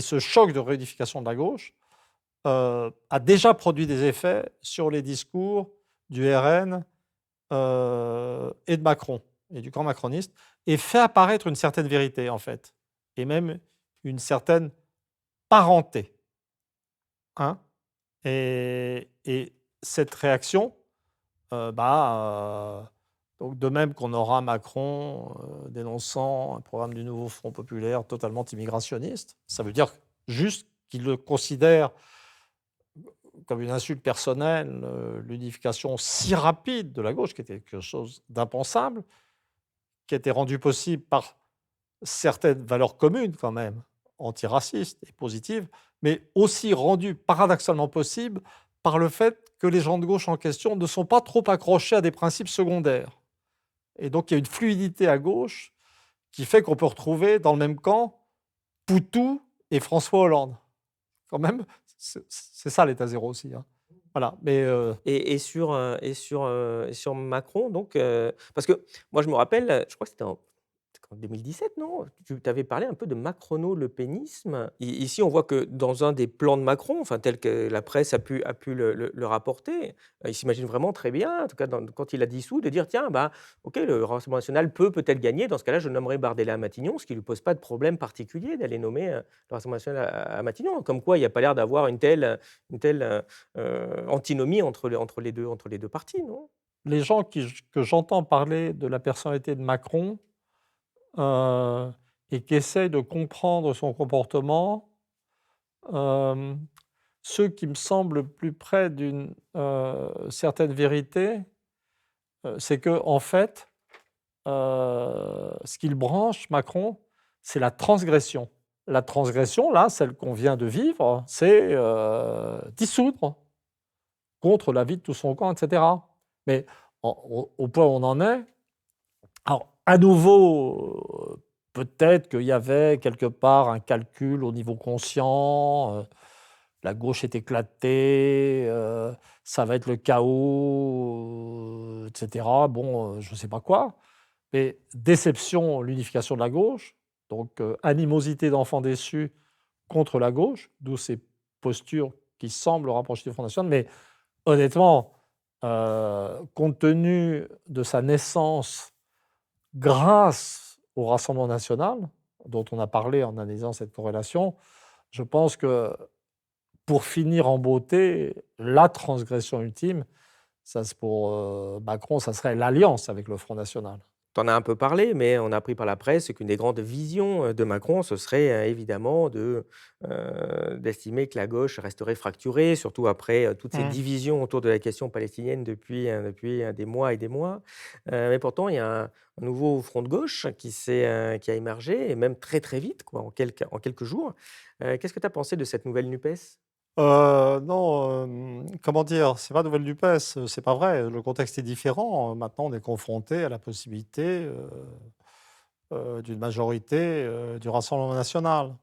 ce choc de réunification de la gauche a déjà produit des effets sur les discours du RN et de Macron et du camp macroniste, et fait apparaître une certaine vérité, en fait, et même une certaine parenté. Hein. Et cette réaction, donc de même qu'on aura Macron dénonçant un programme du nouveau Front populaire totalement immigrationniste, ça veut dire juste qu'il le considère comme une insulte personnelle, l'unification si rapide de la gauche, qui était quelque chose d'impensable, qui a été rendue possible par certaines valeurs communes quand même, antiracistes et positives, mais aussi rendue paradoxalement possible par le fait que les gens de gauche en question ne sont pas trop accrochés à des principes secondaires. Et donc il y a une fluidité à gauche qui fait qu'on peut retrouver dans le même camp Poutou et François Hollande. Quand même, c'est ça l'état zéro aussi. Hein. Voilà, mais Et sur Macron, donc, parce que moi, je me rappelle, je crois que c'était en 2017, non? Tu avais parlé un peu de macrono-lepénisme. Ici, on voit que dans un des plans de Macron, enfin, tel que la presse a pu le rapporter, il s'imagine vraiment très bien, en tout cas quand il a dissous, de dire: «Tiens, bah, OK, le Rassemblement national peut-être gagner. Dans ce cas-là, je nommerai Bardella à Matignon», ce qui ne lui pose pas de problème particulier d'aller nommer, le Rassemblement national à Matignon. Comme quoi, il n'y a pas l'air d'avoir une telle antinomie entre les deux partis, non? les gens que j'entends parler de la personnalité de Macron euh, et qui essayent de comprendre son comportement, euh, ceux qui me semblent le plus près d'une certaine vérité, c'est que en fait, ce qu'il branche, Macron, c'est la transgression. La transgression, là, celle qu'on vient de vivre, c'est dissoudre contre l'avis de tout son camp, etc. Mais au point où on en est, alors, à nouveau, peut-être qu'il y avait quelque part un calcul au niveau conscient, la gauche est éclatée, ça va être le chaos, etc. Bon, je ne sais pas quoi. Mais déception, l'unification de la gauche, donc animosité d'enfants déçus contre la gauche, d'où ces postures qui semblent rapprocher du Front National. Mais honnêtement, compte tenu de sa naissance grâce au Rassemblement national, dont on a parlé en analysant cette corrélation, je pense que pour finir en beauté, la transgression ultime, ça, pour Macron, ça serait l'alliance avec le Front national. Tu en as un peu parlé, mais on a appris par la presse qu'une des grandes visions, de Macron, ce serait, évidemment d'estimer que la gauche resterait fracturée, surtout après, toutes ces Mmh. divisions autour de la question palestinienne depuis des mois et des mois. Mais pourtant, il y a un nouveau front de gauche qui a émergé et même très, très vite, quoi, en quelques jours. Qu'est-ce que tu as pensé de cette nouvelle NUPES? Non, comment dire? C'est pas nouvelle NUPES, c'est pas vrai. Le contexte est différent. Maintenant, on est confronté à la possibilité, d'une majorité, du Rassemblement national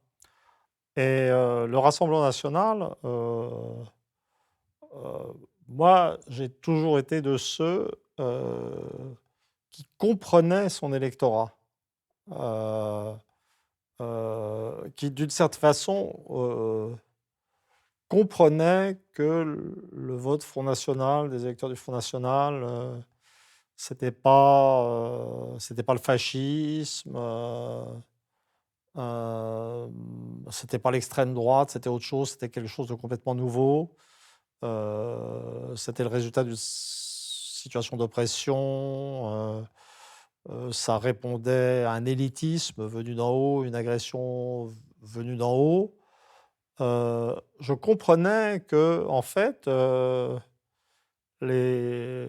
et le Rassemblement national, heu, moi, j'ai toujours été de ceux, qui comprenaient son électorat, heu qui d'une certaine façon, comprenaient que le vote Front national, des électeurs du Front national, c'était pas le fascisme, c'était pas l'extrême droite, c'était autre chose, c'était quelque chose de complètement nouveau. C'était le résultat d'une situation d'oppression, ça répondait à un élitisme venu d'en haut, une agression venue d'en haut. Je comprenais que en fait, les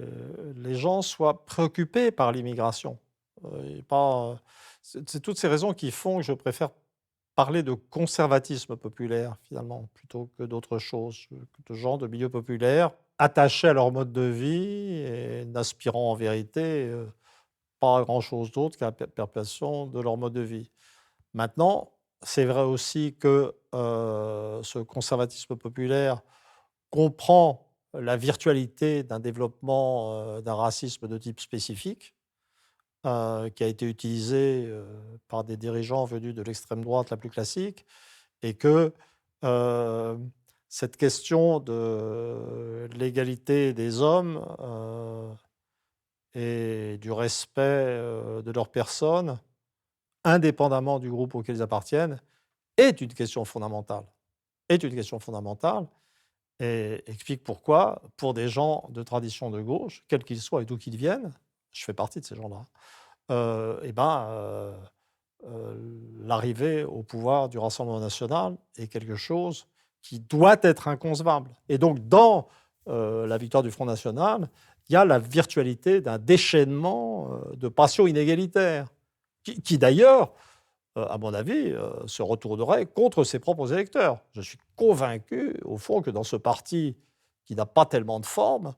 les gens soient préoccupés par l'immigration, et pas, c'est toutes ces raisons qui font que je préfère parler de conservatisme populaire finalement, plutôt que d'autre chose, que de gens de milieux populaires attachés à leur mode de vie et n'aspirant en vérité, pas à grand chose d'autre qu'à la perpétuation de leur mode de vie. Maintenant, c'est vrai aussi que, ce conservatisme populaire comprend la virtualité d'un développement, d'un racisme de type spécifique, qui a été utilisé, par des dirigeants venus de l'extrême droite la plus classique et que, hem, cette question de l'égalité des hommes, et du respect, de leur personne, indépendamment du groupe auquel ils appartiennent, est une question fondamentale. Est une question fondamentale et explique pourquoi, pour des gens de tradition de gauche, quels qu'ils soient et d'où qu'ils viennent, je fais partie de ces gens-là, et ben, l'arrivée au pouvoir du Rassemblement national est quelque chose qui doit être inconcevable et donc dans, la victoire du Front national, il y a la virtualité d'un déchaînement, de passions inégalitaires qui d'ailleurs, à mon avis, se retournerait contre ses propres électeurs. Je suis convaincu, au fond, que dans ce parti qui n'a pas tellement de forme,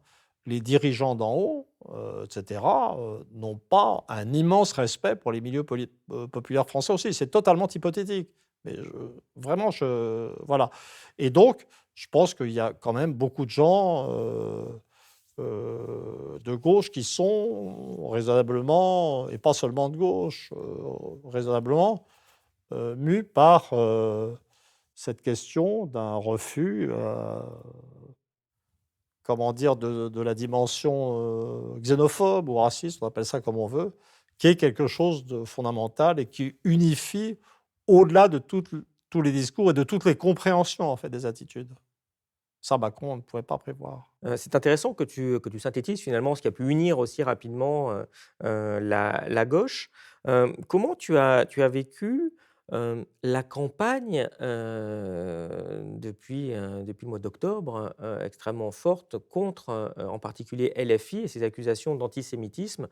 les dirigeants d'en haut, et cetera, n'ont pas un immense respect pour les milieux populaires français aussi. C'est totalement hypothétique, mais vraiment, voilà et donc je pense qu'il y a quand même beaucoup de gens, de gauche qui sont raisonnablement et pas seulement de gauche, raisonnablement mû par, cette question d'un refus, comment dire? De la dimension, xénophobe ou raciste, on appelle ça comme on veut, qui est quelque chose de fondamental et qui unifie au-delà de tous les discours et de toutes les compréhensions, en fait, des attitudes. Ça, Macron on ne pouvait pas prévoir. C'est intéressant que tu synthétises finalement ce qui a pu unir aussi rapidement, la gauche. Comment tu as vécu, la campagne, depuis le mois d'octobre, extrêmement forte contre, en particulier LFI et ses accusations d'antisémitisme,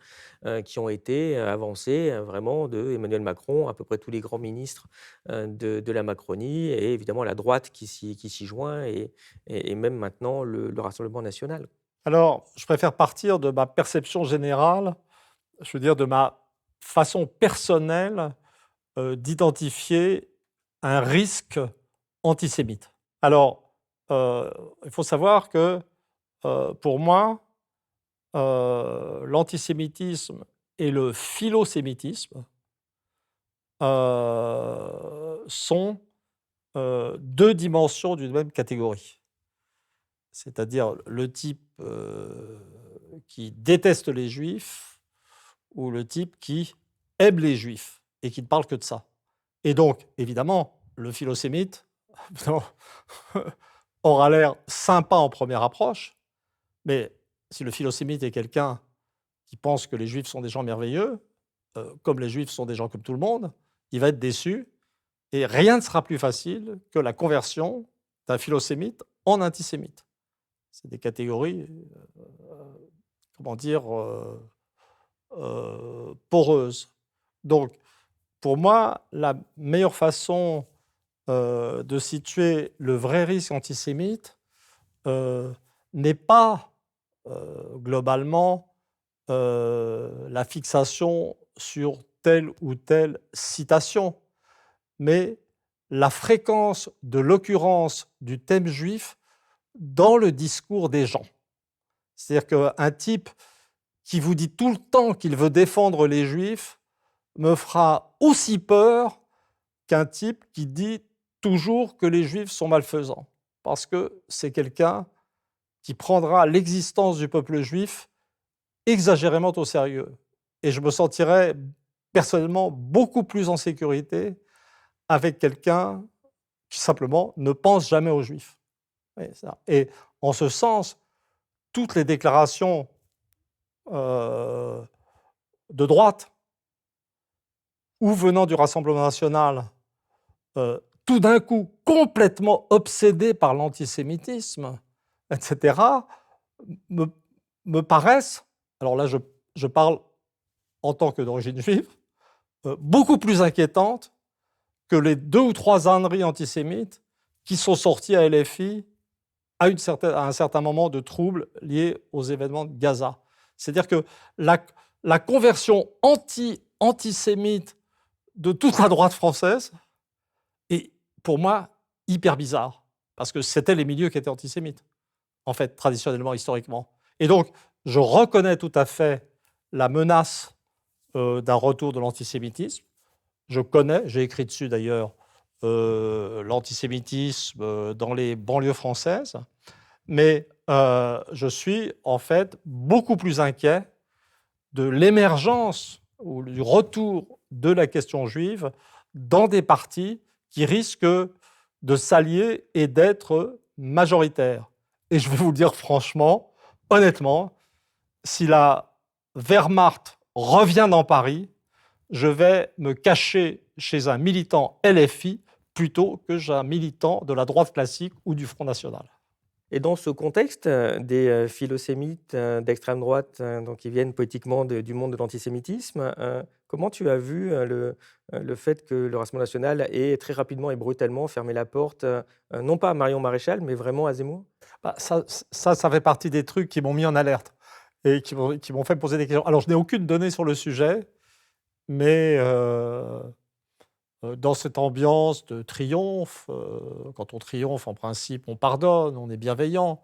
qui ont été, avancées, vraiment de Emmanuel Macron, à peu près tous les grands ministres, de la Macronie et évidemment la droite qui s'y joint et même maintenant le Rassemblement national. Alors, je préfère partir de ma perception générale, je veux dire de ma façon personnelle, d'identifier un risque antisémite. Alors, il faut savoir que, pour moi, l'antisémitisme et le philosémitisme, sont, 2 dimensions d'une même catégorie. C'est-à-dire le type, qui déteste les juifs ou le type qui aime les juifs et qui ne parle que de ça. Et donc, évidemment, le philosémite non, aura l'air sympa en première approche, mais si le philosémite est quelqu'un qui pense que les juifs sont des gens merveilleux, comme les juifs sont des gens comme tout le monde, il va être déçu et rien ne sera plus facile que la conversion d'un philosémite en antisémite. C'est des catégories, comment dire, poreuses. Donc, pour moi, la meilleure façon de situer le vrai risque antisémite n'est pas globalement la fixation sur telle ou telle citation, mais la fréquence de l'occurrence du thème juif dans le discours des gens. C'est-à-dire qu'un type qui vous dit tout le temps qu'il veut défendre les juifs me fera aussi peur qu'un type qui dit toujours que les juifs sont malfaisants. Parce que c'est quelqu'un qui prendra l'existence du peuple juif exagérément au sérieux. Et je me sentirais personnellement beaucoup plus en sécurité avec quelqu'un qui simplement ne pense jamais aux juifs. Et en ce sens, toutes les déclarations de droite ou venant du Rassemblement national, tout d'un coup complètement obsédées par l'antisémitisme, etc., me, me paraissent, alors là je parle en tant que d'origine juive, beaucoup plus inquiétantes que les 2 ou 3 âneries antisémites qui sont sorties à LFI à un certain moment de troubles liés aux événements de Gaza. C'est-à-dire que la conversion antisémite de toute la droite française est, pour moi, hyper bizarre. Parce que c'était les milieux qui étaient antisémites, en fait, traditionnellement, historiquement. Et donc, je reconnais tout à fait la menace d'un retour de l'antisémitisme. Je connais, j'ai écrit dessus d'ailleurs, l'antisémitisme dans les banlieues françaises. Mais je suis en fait beaucoup plus inquiet de l'émergence ou du retour de la question juive dans des partis qui risquent de s'allier et d'être majoritaires. Et je vais vous le dire franchement, honnêtement, si la Wehrmacht revient dans Paris, je vais me cacher chez un militant LFI plutôt que chez un militant de la droite classique ou du Front National. Et dans ce contexte, des philosémites d'extrême droite, donc qui viennent politiquement du monde de l'antisémitisme, comment tu as vu le fait que le Rassemblement national ait très rapidement et brutalement fermé la porte, non pas à Marion Maréchal, mais vraiment à Zemmour? Bah, ça fait partie des trucs qui m'ont mis en alerte et qui m'ont fait poser des questions. Alors, je n'ai aucune donnée sur le sujet, mais dans cette ambiance de triomphe, quand on triomphe, en principe, on pardonne, on est bienveillant.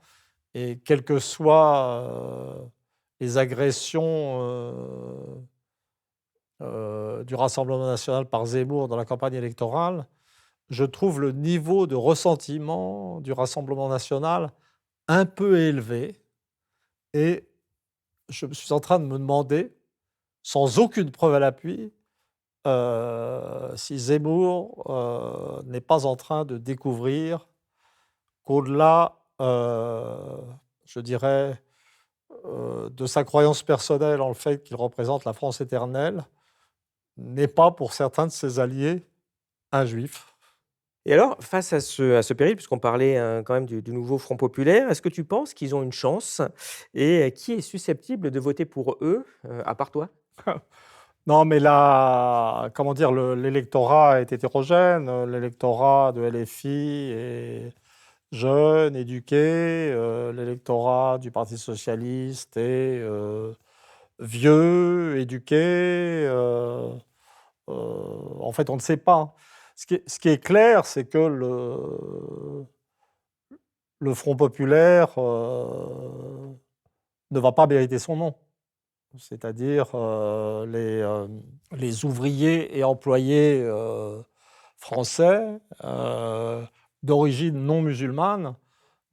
Et quelles que soient les agressions du Rassemblement national par Zemmour dans la campagne électorale, je trouve le niveau de ressentiment du Rassemblement national un peu élevé. Et je suis en train de me demander, sans aucune preuve à l'appui, si Zemmour n'est pas en train de découvrir qu'au-delà, je dirais, de sa croyance personnelle en le fait qu'il représente la France éternelle, n'est pas pour certains de ses alliés un juif. Et alors, face à ce péril, puisqu'on parlait, quand même du nouveau Front populaire, est-ce que tu penses qu'ils ont une chance? Et qui est susceptible de voter pour eux, à part toi? Non, mais là, comment dire, l'électorat est hétérogène. L'électorat de LFI est jeune, éduqué. L'électorat du Parti socialiste est vieux, éduqué. En fait, on ne sait pas. Ce qui est clair, c'est que le Front populaire ne va pas mériter son nom. C'est-à-dire les ouvriers et employés français d'origine non musulmane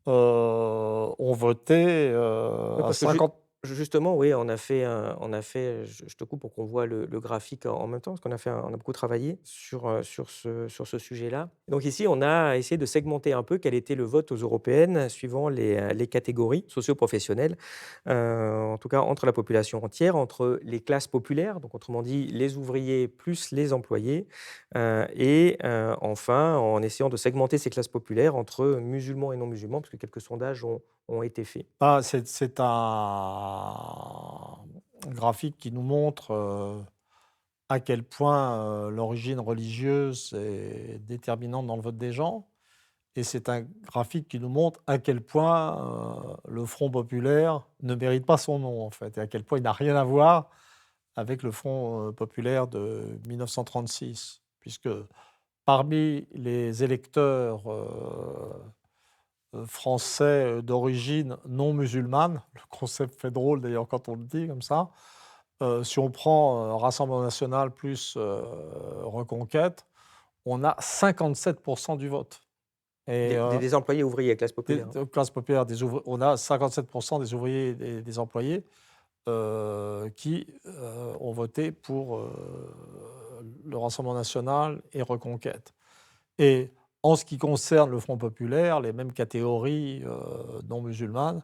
ont voté Oui, à parce que 50. justement, oui, je te coupe pour qu'on voit le graphique en même temps, parce on a beaucoup travaillé sur ce sujet-là. Donc ici, on a essayé de segmenter un peu quel était le vote aux européennes suivant les catégories socio-professionnelles, en tout cas entre la population entière, entre les classes populaires, donc autrement dit les ouvriers plus les employés, et enfin en essayant de segmenter ces classes populaires entre musulmans et non musulmans, parce que quelques sondages ont été faits. Ah, c'est un graphique qui nous montre à quel point l'origine religieuse est déterminante dans le vote des gens. Et c'est un graphique qui nous montre à quel point le Front populaire ne mérite pas son nom, en fait, et à quel point il n'a rien à voir avec le Front populaire de 1936, puisque parmi les électeurs français d'origine non musulmane, le concept fait drôle d'ailleurs quand on le dit comme ça, si on prend Rassemblement national plus Reconquête, on a 57% du vote. Et Des employés ouvriers, classe des populaire. de classe populaire, on a 57% des ouvriers et des employés qui ont voté pour le Rassemblement national et Reconquête. Et en ce qui concerne le Front populaire, les mêmes catégories non musulmanes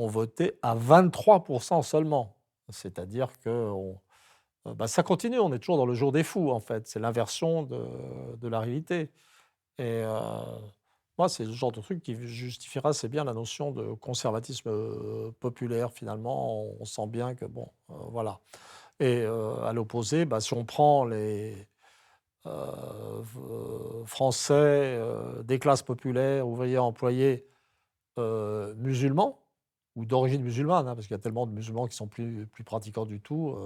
ont voté à 23% seulement. C'est-à-dire que ça continue, on est toujours dans le jour des fous, en fait. C'est l'inversion de la réalité. Et moi, c'est le genre de truc qui justifiera assez bien la notion de conservatisme populaire, finalement. On sent bien que, bon, voilà. Et à l'opposé, si on prend les Français des classes populaires, ouvriers, employés musulmans, ou d'origine musulmane, hein, parce qu'il y a tellement de musulmans qui sont plus pratiquants du tout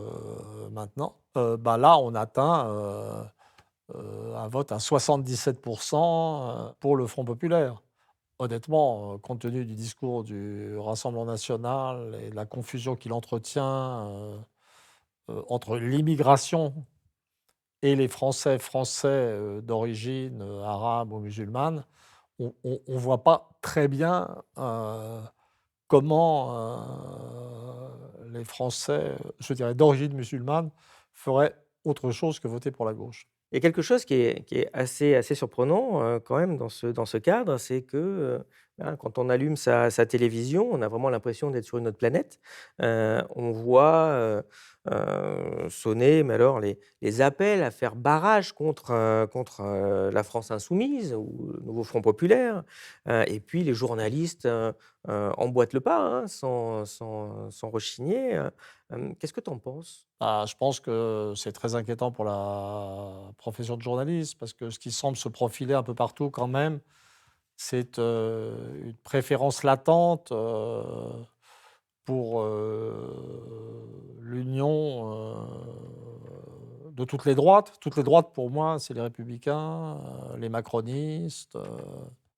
maintenant, là, on atteint un vote à 77% pour le Front populaire. Honnêtement, compte tenu du discours du Rassemblement national et de la confusion qu'il entretient entre l'immigration et les français d'origine arabe ou musulmane, on ne voit pas très bien comment les Français, je dirais d'origine musulmane, feraient autre chose que voter pour la gauche. Il y a quelque chose qui est assez surprenant, quand même dans ce cadre, c'est que, quand on allume sa télévision, on a vraiment l'impression d'être sur une autre planète. On voit, sonner, mais alors les appels à faire barrage contre la France insoumise ou le nouveau Front populaire, et puis les journalistes, emboîtent le pas, hein, sans rechigner. Qu'est-ce que tu en penses? Je pense que c'est très inquiétant pour la profession de journaliste parce que ce qui semble se profiler un peu partout quand même, c'est une préférence latente pour l'union de toutes les droites. Toutes les droites, pour moi, c'est les républicains, les macronistes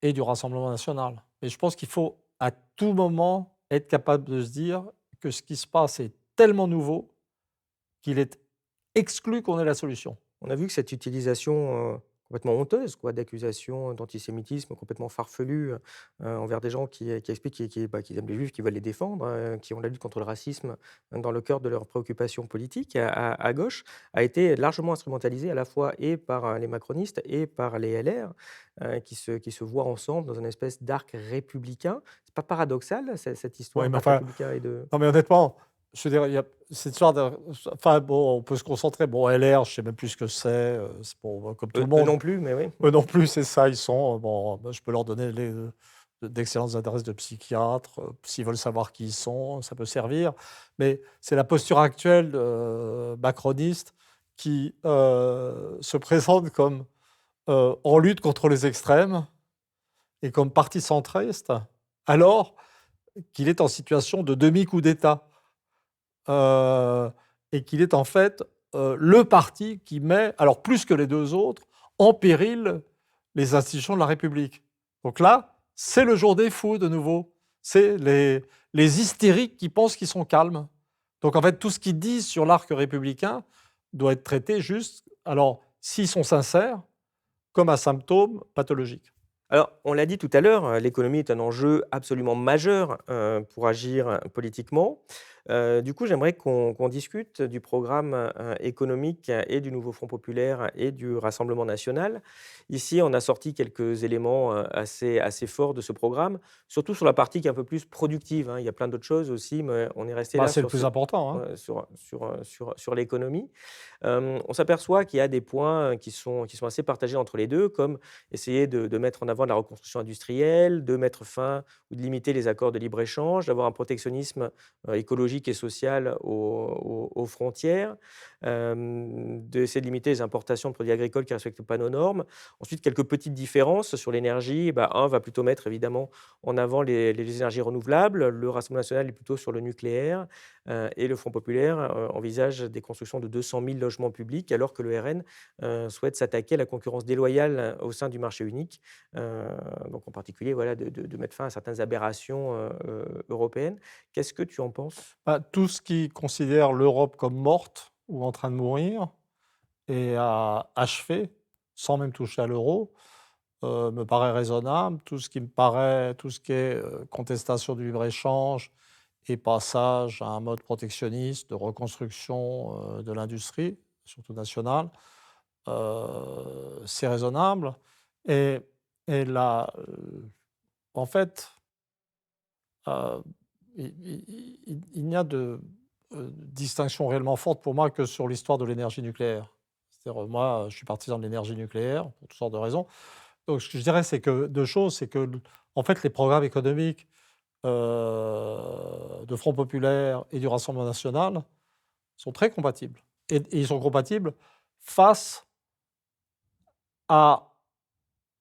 et du Rassemblement national. Et je pense qu'il faut à tout moment être capable de se dire que ce qui se passe est tellement nouveau qu'il est exclu qu'on ait la solution. On a vu que cette utilisation, complètement honteuse quoi, d'accusations d'antisémitisme complètement farfelues, envers des gens qui expliquent qu'ils aiment les juifs, qui veulent les défendre, qui ont la lutte contre le racisme dans le cœur de leurs préoccupations politiques à gauche, a été largement instrumentalisée à la fois et par, les macronistes et par les LR, qui se voient ensemble dans une espèce d'arc républicain. C'est pas paradoxal cette histoire Oui, mais d'arc enfin, républicain et de non, mais honnêtement, je veux dire, il y a cette histoire de, enfin bon, on peut se concentrer. Bon, LR, je sais même plus ce que c'est bon, comme tout le eux monde. non plus, mais oui. Eux non plus, c'est ça, ils sont, bon, je peux leur donner d'excellentes adresses de psychiatres, s'ils veulent savoir qui ils sont, ça peut servir. Mais c'est la posture actuelle macroniste qui se présente comme en lutte contre les extrêmes et comme parti centriste, alors qu'il est en situation de demi-coup d'État. Heu et qu'il est en fait le parti qui met, alors plus que les deux autres, en péril les institutions de la République. Donc là, c'est le jour des fous de nouveau. C'est les hystériques qui pensent qu'ils sont calmes. Donc en fait, tout ce qu'ils disent sur l'arc républicain doit être traité juste, alors s'ils sont sincères, comme un symptôme pathologique. Alors, on l'a dit tout à l'heure, l'économie est un enjeu absolument majeur, pour agir, politiquement. Du coup, j'aimerais qu'on discute du programme, économique et du nouveau Front populaire et du Rassemblement national. Ici, on a sorti quelques éléments, assez forts de ce programme, surtout sur la partie qui est un peu plus productive, hein. Il y a plein d'autres choses aussi, mais on est resté là C'est le sur plus important, hein. sur l'économie. On s'aperçoit qu'il y a des points qui sont assez partagés entre les 2, comme essayer de mettre en avant de la reconstruction industrielle, de mettre fin ou de limiter les accords de libre-échange, d'avoir un protectionnisme, écologique et social aux frontières. d'essayer de limiter les importations de produits agricoles qui ne respectent pas nos normes. Ensuite, quelques petites différences sur l'énergie. Bah, un va plutôt mettre évidemment en avant les énergies renouvelables. Le Rassemblement national est plutôt sur le nucléaire. Et le Front populaire envisage des constructions de 200 000 logements publics, alors que le RN souhaite s'attaquer à la concurrence déloyale au sein du marché unique. Donc en particulier, voilà, de mettre fin à certaines aberrations européennes. Qu'est-ce que tu en penses? Bah, tout ce qui considère l'Europe comme morte ou en train de mourir et à achever, sans même toucher à l'euro, me paraît raisonnable. Tout ce qui est contestation du libre-échange et passage à un mode protectionniste de reconstruction de l'industrie, surtout nationale, c'est raisonnable. Et, et là, en fait, euh, il n'y a de distinction réellement forte pour moi que sur l'histoire de l'énergie nucléaire. C'est-à-dire, moi, je suis partisan de l'énergie nucléaire pour toutes sortes de raisons. Donc, ce que je dirais, c'est que deux choses, c'est que, en fait, les programmes économiques de Front populaire et du Rassemblement national sont très compatibles. Et ils sont compatibles face à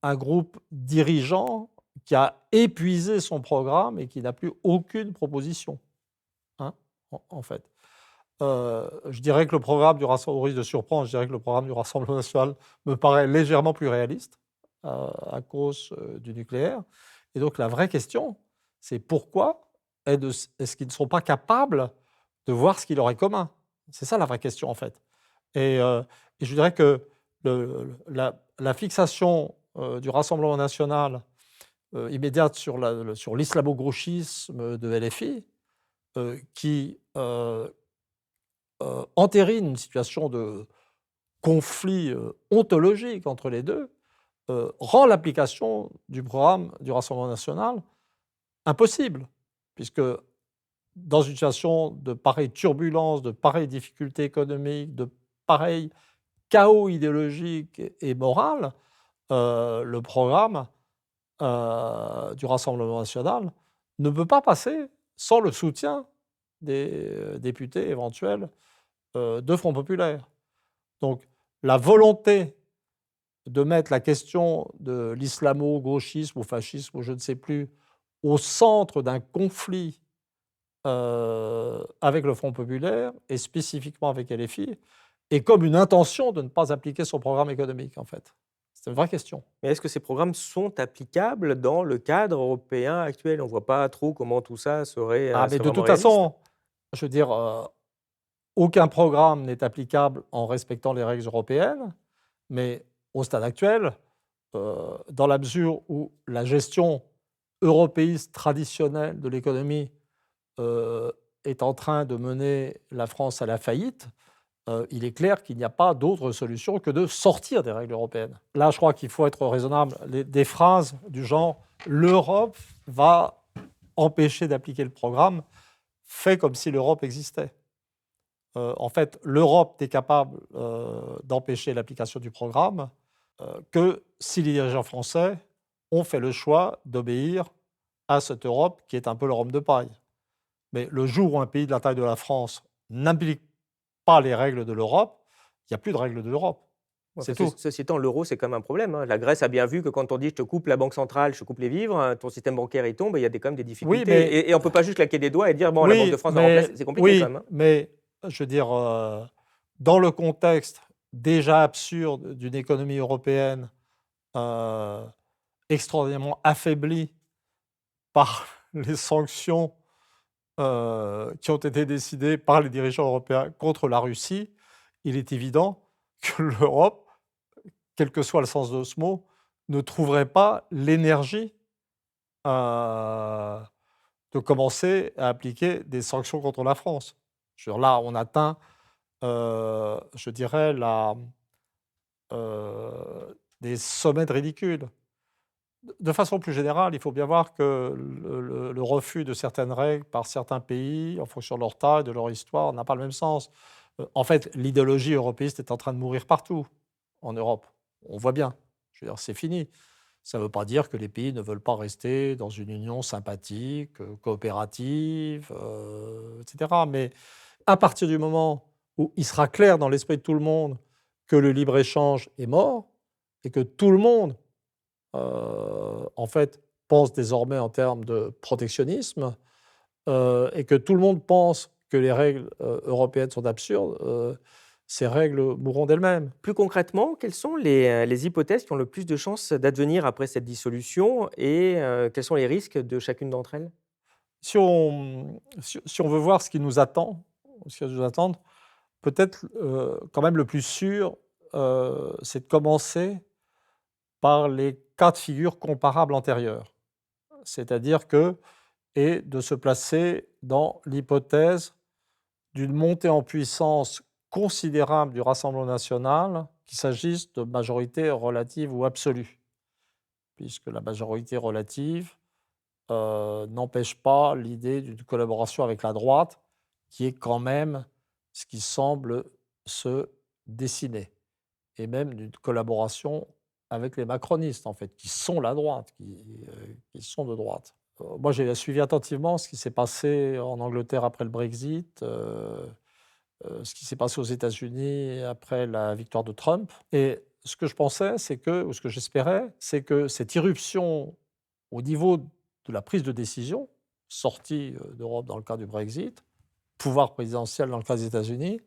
un groupe dirigeant qui a épuisé son programme et qui n'a plus aucune proposition, hein, en fait. Je dirais que le programme du Rassemblement, au risque de surprendre, je dirais que le programme du Rassemblement national me paraît légèrement plus réaliste à cause du nucléaire. Et donc la vraie question, c'est pourquoi est-ce qu'ils ne sont pas capables de voir ce qui leur est commun? C'est ça la vraie question en fait. Et je dirais que la fixation du Rassemblement national immédiate sur l'islamo-gauchisme de LFI, qui entérine une situation de conflit ontologique entre les deux, rend l'application du programme du Rassemblement national impossible, puisque dans une situation de pareille turbulence, de pareilles difficultés économiques, de pareil chaos idéologique et moral, le programme du Rassemblement national ne peut pas passer sans le soutien des députés éventuels de Front populaire. Donc la volonté de mettre la question de l'islamo-gauchisme ou fascisme ou je ne sais plus au centre d'un conflit avec le Front populaire et spécifiquement avec LFI, et comme une intention de ne pas appliquer son programme économique, en fait. C'est une vraie question. Mais est-ce que ces programmes sont applicables dans le cadre européen actuel? On ne voit pas trop comment tout ça serait, Ah, mais serait de vraiment toute réaliste. façon, je veux dire, aucun programme n'est applicable en respectant les règles européennes, mais au stade actuel, dans la mesure où la gestion européiste traditionnelle de l'économie est en train de mener la France à la faillite, il est clair qu'il n'y a pas d'autre solution que de sortir des règles européennes. Là, je crois qu'il faut être raisonnable. Des phrases du genre « l'Europe va empêcher d'appliquer le programme » fait comme si l'Europe existait. En fait, l'Europe n'est capable d'empêcher l'application du programme que si les dirigeants français ont fait le choix d'obéir à cette Europe qui est un peu leur homme de paille. Mais le jour où un pays de la taille de la France n'applique pas les règles de l'Europe, il n'y a plus de règles de l'Europe. Ouais, C'est parce tout. que ceci étant, l'euro, c'est quand même un problème, hein. La Grèce a bien vu que quand on dit: «Je te coupe la banque centrale, je te coupe les vivres», ton système bancaire, il tombe et il y a quand même des Oui, difficultés mais et on ne peut pas juste claquer des doigts et dire: «Bon, la Banque de France va remplacer». C'est compliqué quand même, hein. je veux dire, dans le contexte déjà absurde d'une économie européenne euh, extraordinairement affaiblie par les sanctions qui ont été décidées par les dirigeants européens contre la Russie, il est évident que l'Europe, quel que soit le sens de ce mot, ne trouverait pas l'énergie euh, de commencer à appliquer des sanctions contre la France. Je veux dire, là, on atteint, je dirais, des sommets de ridicule. De façon plus générale, il faut bien voir que le refus de certaines règles par certains pays, en fonction de leur taille, de leur histoire, n'a pas le même sens. En fait, l'idéologie européiste est en train de mourir partout en Europe. On voit bien. Je veux dire, c'est fini. Ça ne veut pas dire que les pays ne veulent pas rester dans une union sympathique, coopérative, etc. Mais à partir du moment où il sera clair dans l'esprit de tout le monde que le libre-échange est mort et que tout le monde, en fait, pense désormais en termes de protectionnisme, et que tout le monde pense que les règles européennes sont absurdes, ces règles mourront d'elles-mêmes. Plus concrètement, quelles sont les hypothèses qui ont le plus de chances d'advenir après cette dissolution et quels sont les risques de chacune d'entre elles? Si on veut voir ce qui nous attend, ce qui va nous attendre, peut-être quand même le plus sûr, c'est de commencer par les cas de figure comparables antérieurs. C'est-à-dire que et de se placer dans l'hypothèse d'une montée en puissance considérable du Rassemblement national, qu'il s'agisse de majorité relative ou absolue, puisque la majorité relative n'empêche pas l'idée d'une collaboration avec la droite, qui est quand même ce qui semble se dessiner, et même d'une collaboration avec les macronistes, en fait, qui sont la droite, qui sont de droite. Moi, j'ai suivi attentivement ce qui s'est passé en Angleterre après le Brexit, ce qui s'est passé aux États-Unis après la victoire de Trump. Et ce que je pensais, c'est que, ou ce que j'espérais, c'est que cette irruption au niveau de la prise de décision, sortie d'Europe dans le cas du Brexit, pouvoir présidentiel dans le cas des États-Unis,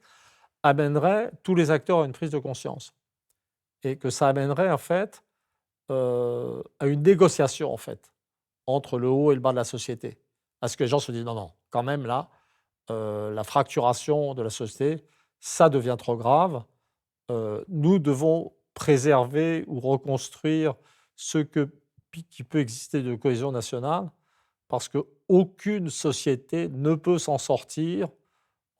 amènerait tous les acteurs à une prise de conscience. Et que ça amènerait, en fait, à une négociation, en fait, entre le haut et le bas de la société. À ce que les gens se disent, non, non, quand même, là, la fracturation de la société, ça devient trop grave. Nous devons préserver ou reconstruire ce qui peut exister de cohésion nationale, parce qu'aucune société ne peut s'en sortir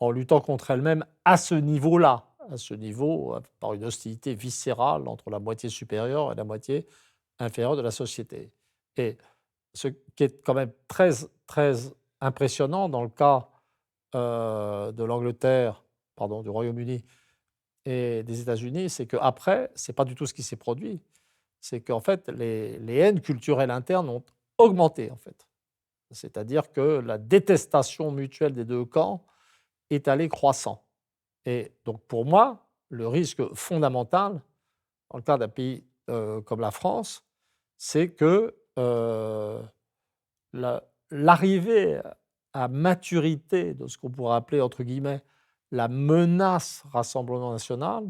en luttant contre elle-même à ce niveau-là, à ce niveau, par une hostilité viscérale entre la moitié supérieure et la moitié inférieure de la société. Et ce qui est quand même très, très impressionnant dans le cas de l'Angleterre, pardon, du Royaume-Uni et des États-Unis, c'est qu'après, ce n'est pas du tout ce qui s'est produit. C'est qu'en fait, les haines culturelles internes ont augmenté, en fait. C'est-à-dire que la détestation mutuelle des deux camps est allée croissant. Et donc, pour moi, le risque fondamental, dans le cas d'un pays comme la France, c'est que l'arrivée à maturité de ce qu'on pourrait appeler, entre guillemets, la menace Rassemblement national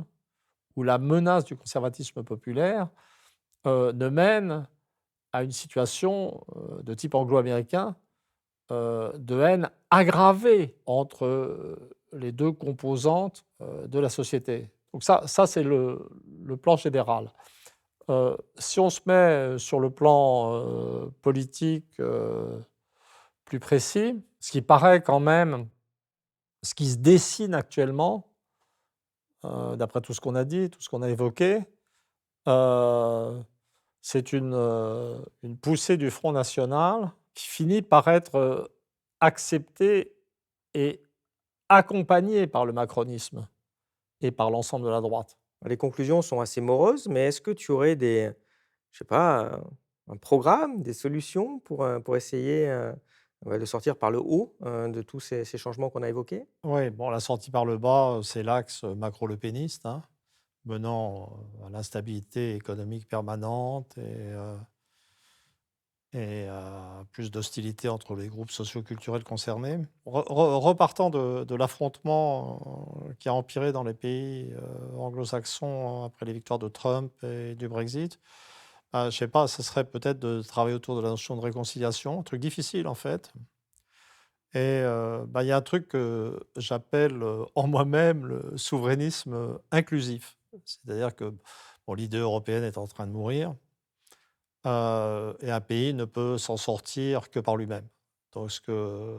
ou la menace du conservatisme populaire ne mène à une situation de type anglo-américain de haine aggravée entre les deux composantes de la société. Donc ça c'est le plan général. Si on se met sur le plan politique plus précis, ce qui paraît quand même, ce qui se dessine actuellement, d'après tout ce qu'on a dit, tout ce qu'on a évoqué, c'est une poussée du Front national qui finit par être acceptée et accompagnée par le macronisme et par l'ensemble de la droite. Les conclusions sont assez moroses, mais est-ce que tu aurais des, je sais pas, un programme, des solutions pour essayer, de sortir par le haut, de tous ces changements qu'on a évoqués? Oui, bon, la sortie par le bas, c'est l'axe macro-lepéniste, hein, menant à l'instabilité économique permanente et à plus d'hostilité entre les groupes socioculturels concernés. Repartant de l'affrontement qui a empiré dans les pays anglo-saxons après les victoires de Trump et du Brexit, je ne sais pas, ce serait peut-être de travailler autour de la notion de réconciliation, un truc difficile en fait. Et il y a un truc que j'appelle en moi-même le souverainisme inclusif. C'est-à-dire que bon, l'idée européenne est en train de mourir. Et un pays ne peut s'en sortir que par lui-même. Donc ce que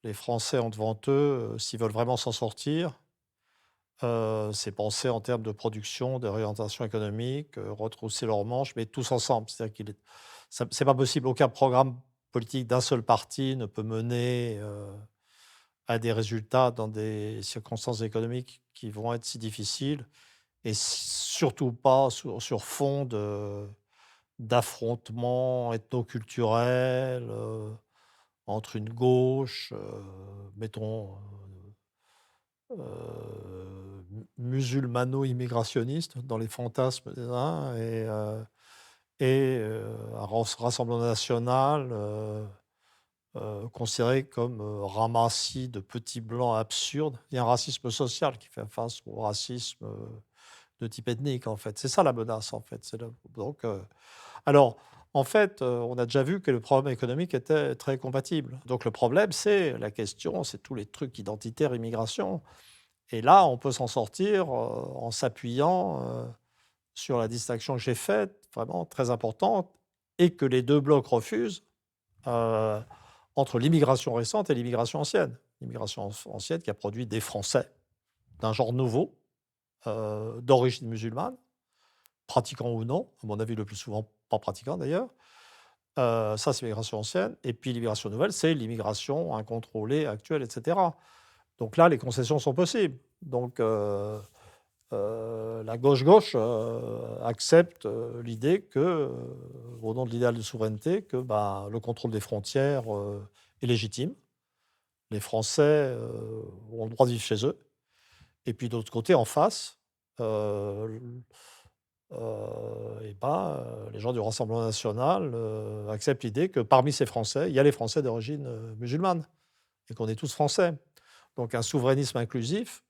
les Français ont devant eux, s'ils veulent vraiment s'en sortir, c'est penser en termes de production, de réorientation économique, retrousser leurs manches, mais tous ensemble. C'est-à-dire qu'il est c'est pas possible, aucun programme politique d'un seul parti ne peut mener, à des résultats dans des circonstances économiques qui vont être si difficiles et surtout pas sur fond d'affrontements ethno-culturels, entre une gauche, mettons, musulmano-immigrationniste dans les fantasmes des uns et un Rassemblement national considéré comme ramassis de petits blancs absurdes. Il y a un racisme social qui fait face au racisme de type ethnique, en fait. C'est ça la menace, en fait. Donc, alors, en fait, on a déjà vu que le problème économique était très compatible. Donc, le problème, c'est la question, c'est tous les trucs identitaires, immigration. Et là, on peut s'en sortir en s'appuyant sur la distinction que j'ai faite, vraiment très importante, et que les deux blocs refusent, euh, entre l'immigration récente et l'immigration ancienne. L'immigration ancienne qui a produit des Français d'un genre nouveau, d'origine musulmane, pratiquants ou non, à mon avis le plus souvent pas pratiquants d'ailleurs. Ça, c'est l'immigration ancienne. Et puis l'immigration nouvelle, c'est l'immigration incontrôlée, actuelle, etc. Donc là, les concessions sont possibles. Donc la gauche accepte l'idée que, au nom de l'idéal de souveraineté, que le contrôle des frontières est légitime. Les Français ont le droit de vivre chez eux. Et puis d'autre côté, en face, les gens du Rassemblement national acceptent l'idée que parmi ces Français, il y a les Français d'origine musulmane et qu'on est tous Français. Donc un souverainisme inclusif,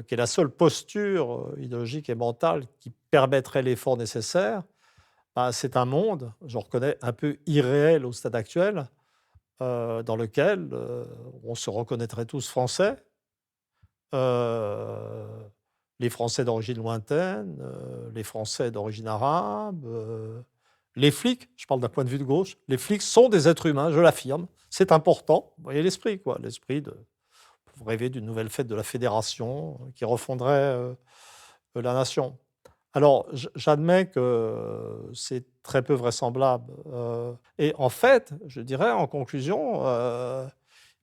qui est la seule posture idéologique et mentale qui permettrait l'effort nécessaire, c'est un monde, je reconnais, un peu irréel au stade actuel, dans lequel on se reconnaîtrait tous Français, euh, les Français d'origine lointaine, les Français d'origine arabe, les flics, je parle d'un point de vue de gauche, les flics sont des êtres humains, je l'affirme, c'est important. Vous voyez l'esprit, quoi, l'esprit de rêver d'une nouvelle fête de la fédération qui refondrait la nation. Alors, j'admets que c'est très peu vraisemblable. Et en fait, je dirais en conclusion,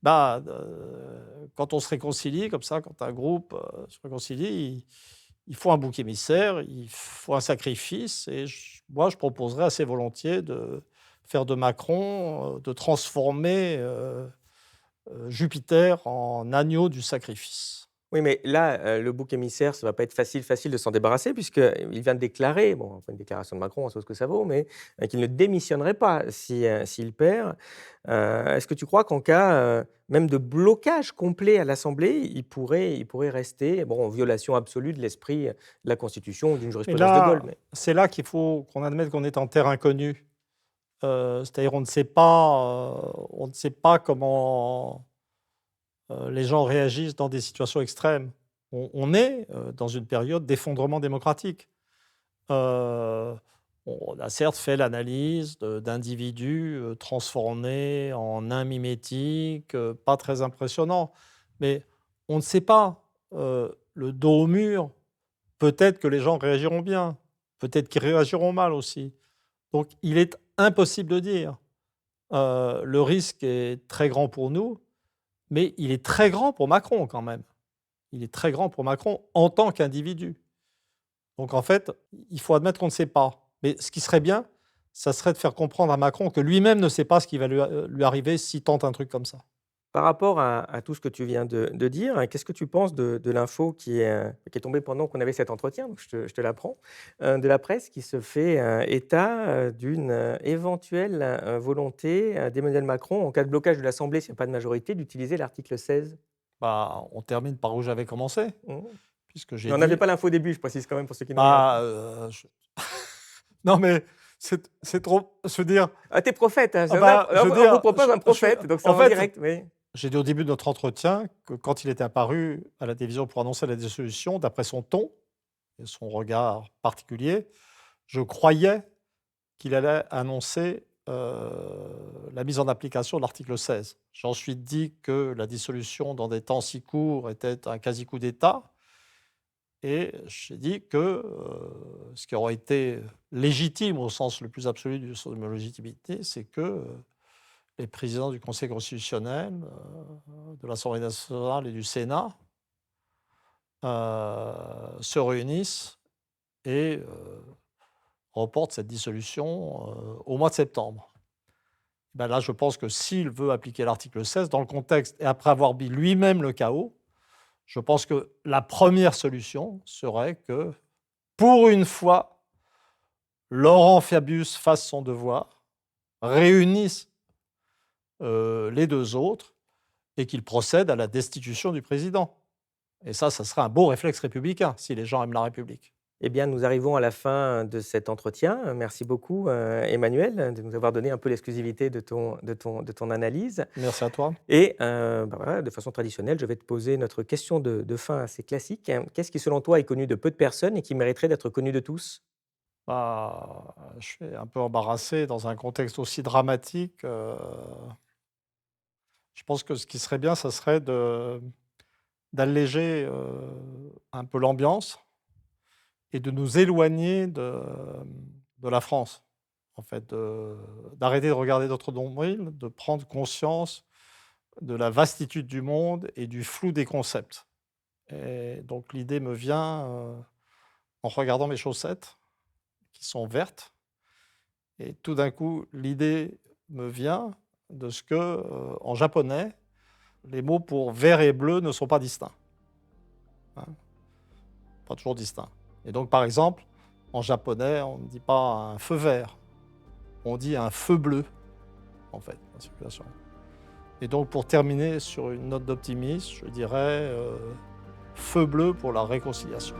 quand on se réconcilie comme ça, quand un groupe se réconcilie, il faut un bouc émissaire, il faut un sacrifice. Et moi, je proposerais assez volontiers de faire de Macron, de transformer Jupiter en agneau du sacrifice. Oui, mais là, le bouc émissaire, ça va pas être facile de s'en débarrasser puisqu'il vient de déclarer, bon, enfin une déclaration de Macron, on sait ce que ça vaut, mais qu'il ne démissionnerait pas s'il perd. Est-ce que tu crois qu'en cas, même de blocage complet à l'Assemblée, il pourrait rester, bon, en violation absolue de l'esprit de la Constitution ou d'une Et jurisprudence de Gaulle, là, c'est là qu'il faut qu'on admette qu'on est en terre inconnue. C'est-à-dire on ne sait pas comment les gens réagissent dans des situations extrêmes. On est dans une période d'effondrement démocratique. Euh, on a certes fait l'analyse d'individus transformés en nains mimétiques, pas très impressionnant, mais on ne sait pas. Le dos au mur, peut-être que les gens réagiront bien, peut-être qu'ils réagiront mal aussi. Donc il est impossible de dire. Le risque est très grand pour nous, mais il est très grand pour Macron quand même. Il est très grand pour Macron en tant qu'individu. Donc en fait, il faut admettre qu'on ne sait pas. Mais ce qui serait bien, ça serait de faire comprendre à Macron que lui-même ne sait pas ce qui va lui arriver s'il tente un truc comme ça. Par rapport à tout ce que tu viens de dire, qu'est-ce que tu penses de l'info qui est tombée pendant qu'on avait cet entretien, donc je te l'apprends, de la presse qui se fait état d'une éventuelle volonté d'Emmanuel Macron, en cas de blocage de l'Assemblée, s'il n'y a pas de majorité, d'utiliser l'article 16? On termine par où j'avais commencé, Mmh. puisque Mais j'ai on dit... n'avait pas l'info au début, je précise quand même pour ceux qui nous regardent. Non mais c'est trop... Je veux dire... Ah, t'es prophète, hein, je veux on dire, vous propose un prophète, donc c'est en en fait, direct. Oui. j'ai dit au début de notre entretien que quand il était apparu à la télévision pour annoncer la dissolution, d'après son ton et son regard particulier, je croyais qu'il allait annoncer la mise en application de l'article 16. J'ai ensuite dit que la dissolution dans des temps si courts était un quasi-coup d'État. Et j'ai dit que ce qui aurait été légitime au sens le plus absolu du mot légitimité, c'est que les présidents du Conseil constitutionnel, de l'Assemblée nationale et du Sénat se réunissent et reportent cette dissolution au mois de septembre. Là, je pense que s'il veut appliquer l'article 16 dans le contexte et après avoir mis lui-même le chaos, Je pense que la première solution serait que, pour une fois, Laurent Fabius fasse son devoir, réunisse les deux autres et qu'il procède à la destitution du président. Et ça serait un beau réflexe républicain, si les gens aiment la République. Eh bien, nous arrivons à la fin de cet entretien. Merci beaucoup, Emmanuel, de nous avoir donné un peu l'exclusivité de ton analyse. Merci à toi. Et voilà, de façon traditionnelle, je vais te poser notre question de fin assez classique. Qu'est-ce qui, selon toi, est connu de peu de personnes et qui mériterait d'être connu de tous? Bah, je suis un peu embarrassé dans un contexte aussi dramatique. Je pense que ce qui serait bien, ça serait d'alléger un peu l'ambiance et de nous éloigner de la France. En fait, d'arrêter de regarder notre nombril, de prendre conscience de la vastitude du monde et du flou des concepts. Et donc l'idée me vient en regardant mes chaussettes qui sont vertes. Et tout d'un coup, l'idée me vient de ce que, en japonais, les mots pour vert et bleu ne sont pas distincts. Hein, pas toujours distincts. Et donc, par exemple, en japonais, on ne dit pas un feu vert, on dit un feu bleu, en fait, la circulation. Et donc, pour terminer sur une note d'optimisme, je dirais feu bleu pour la réconciliation.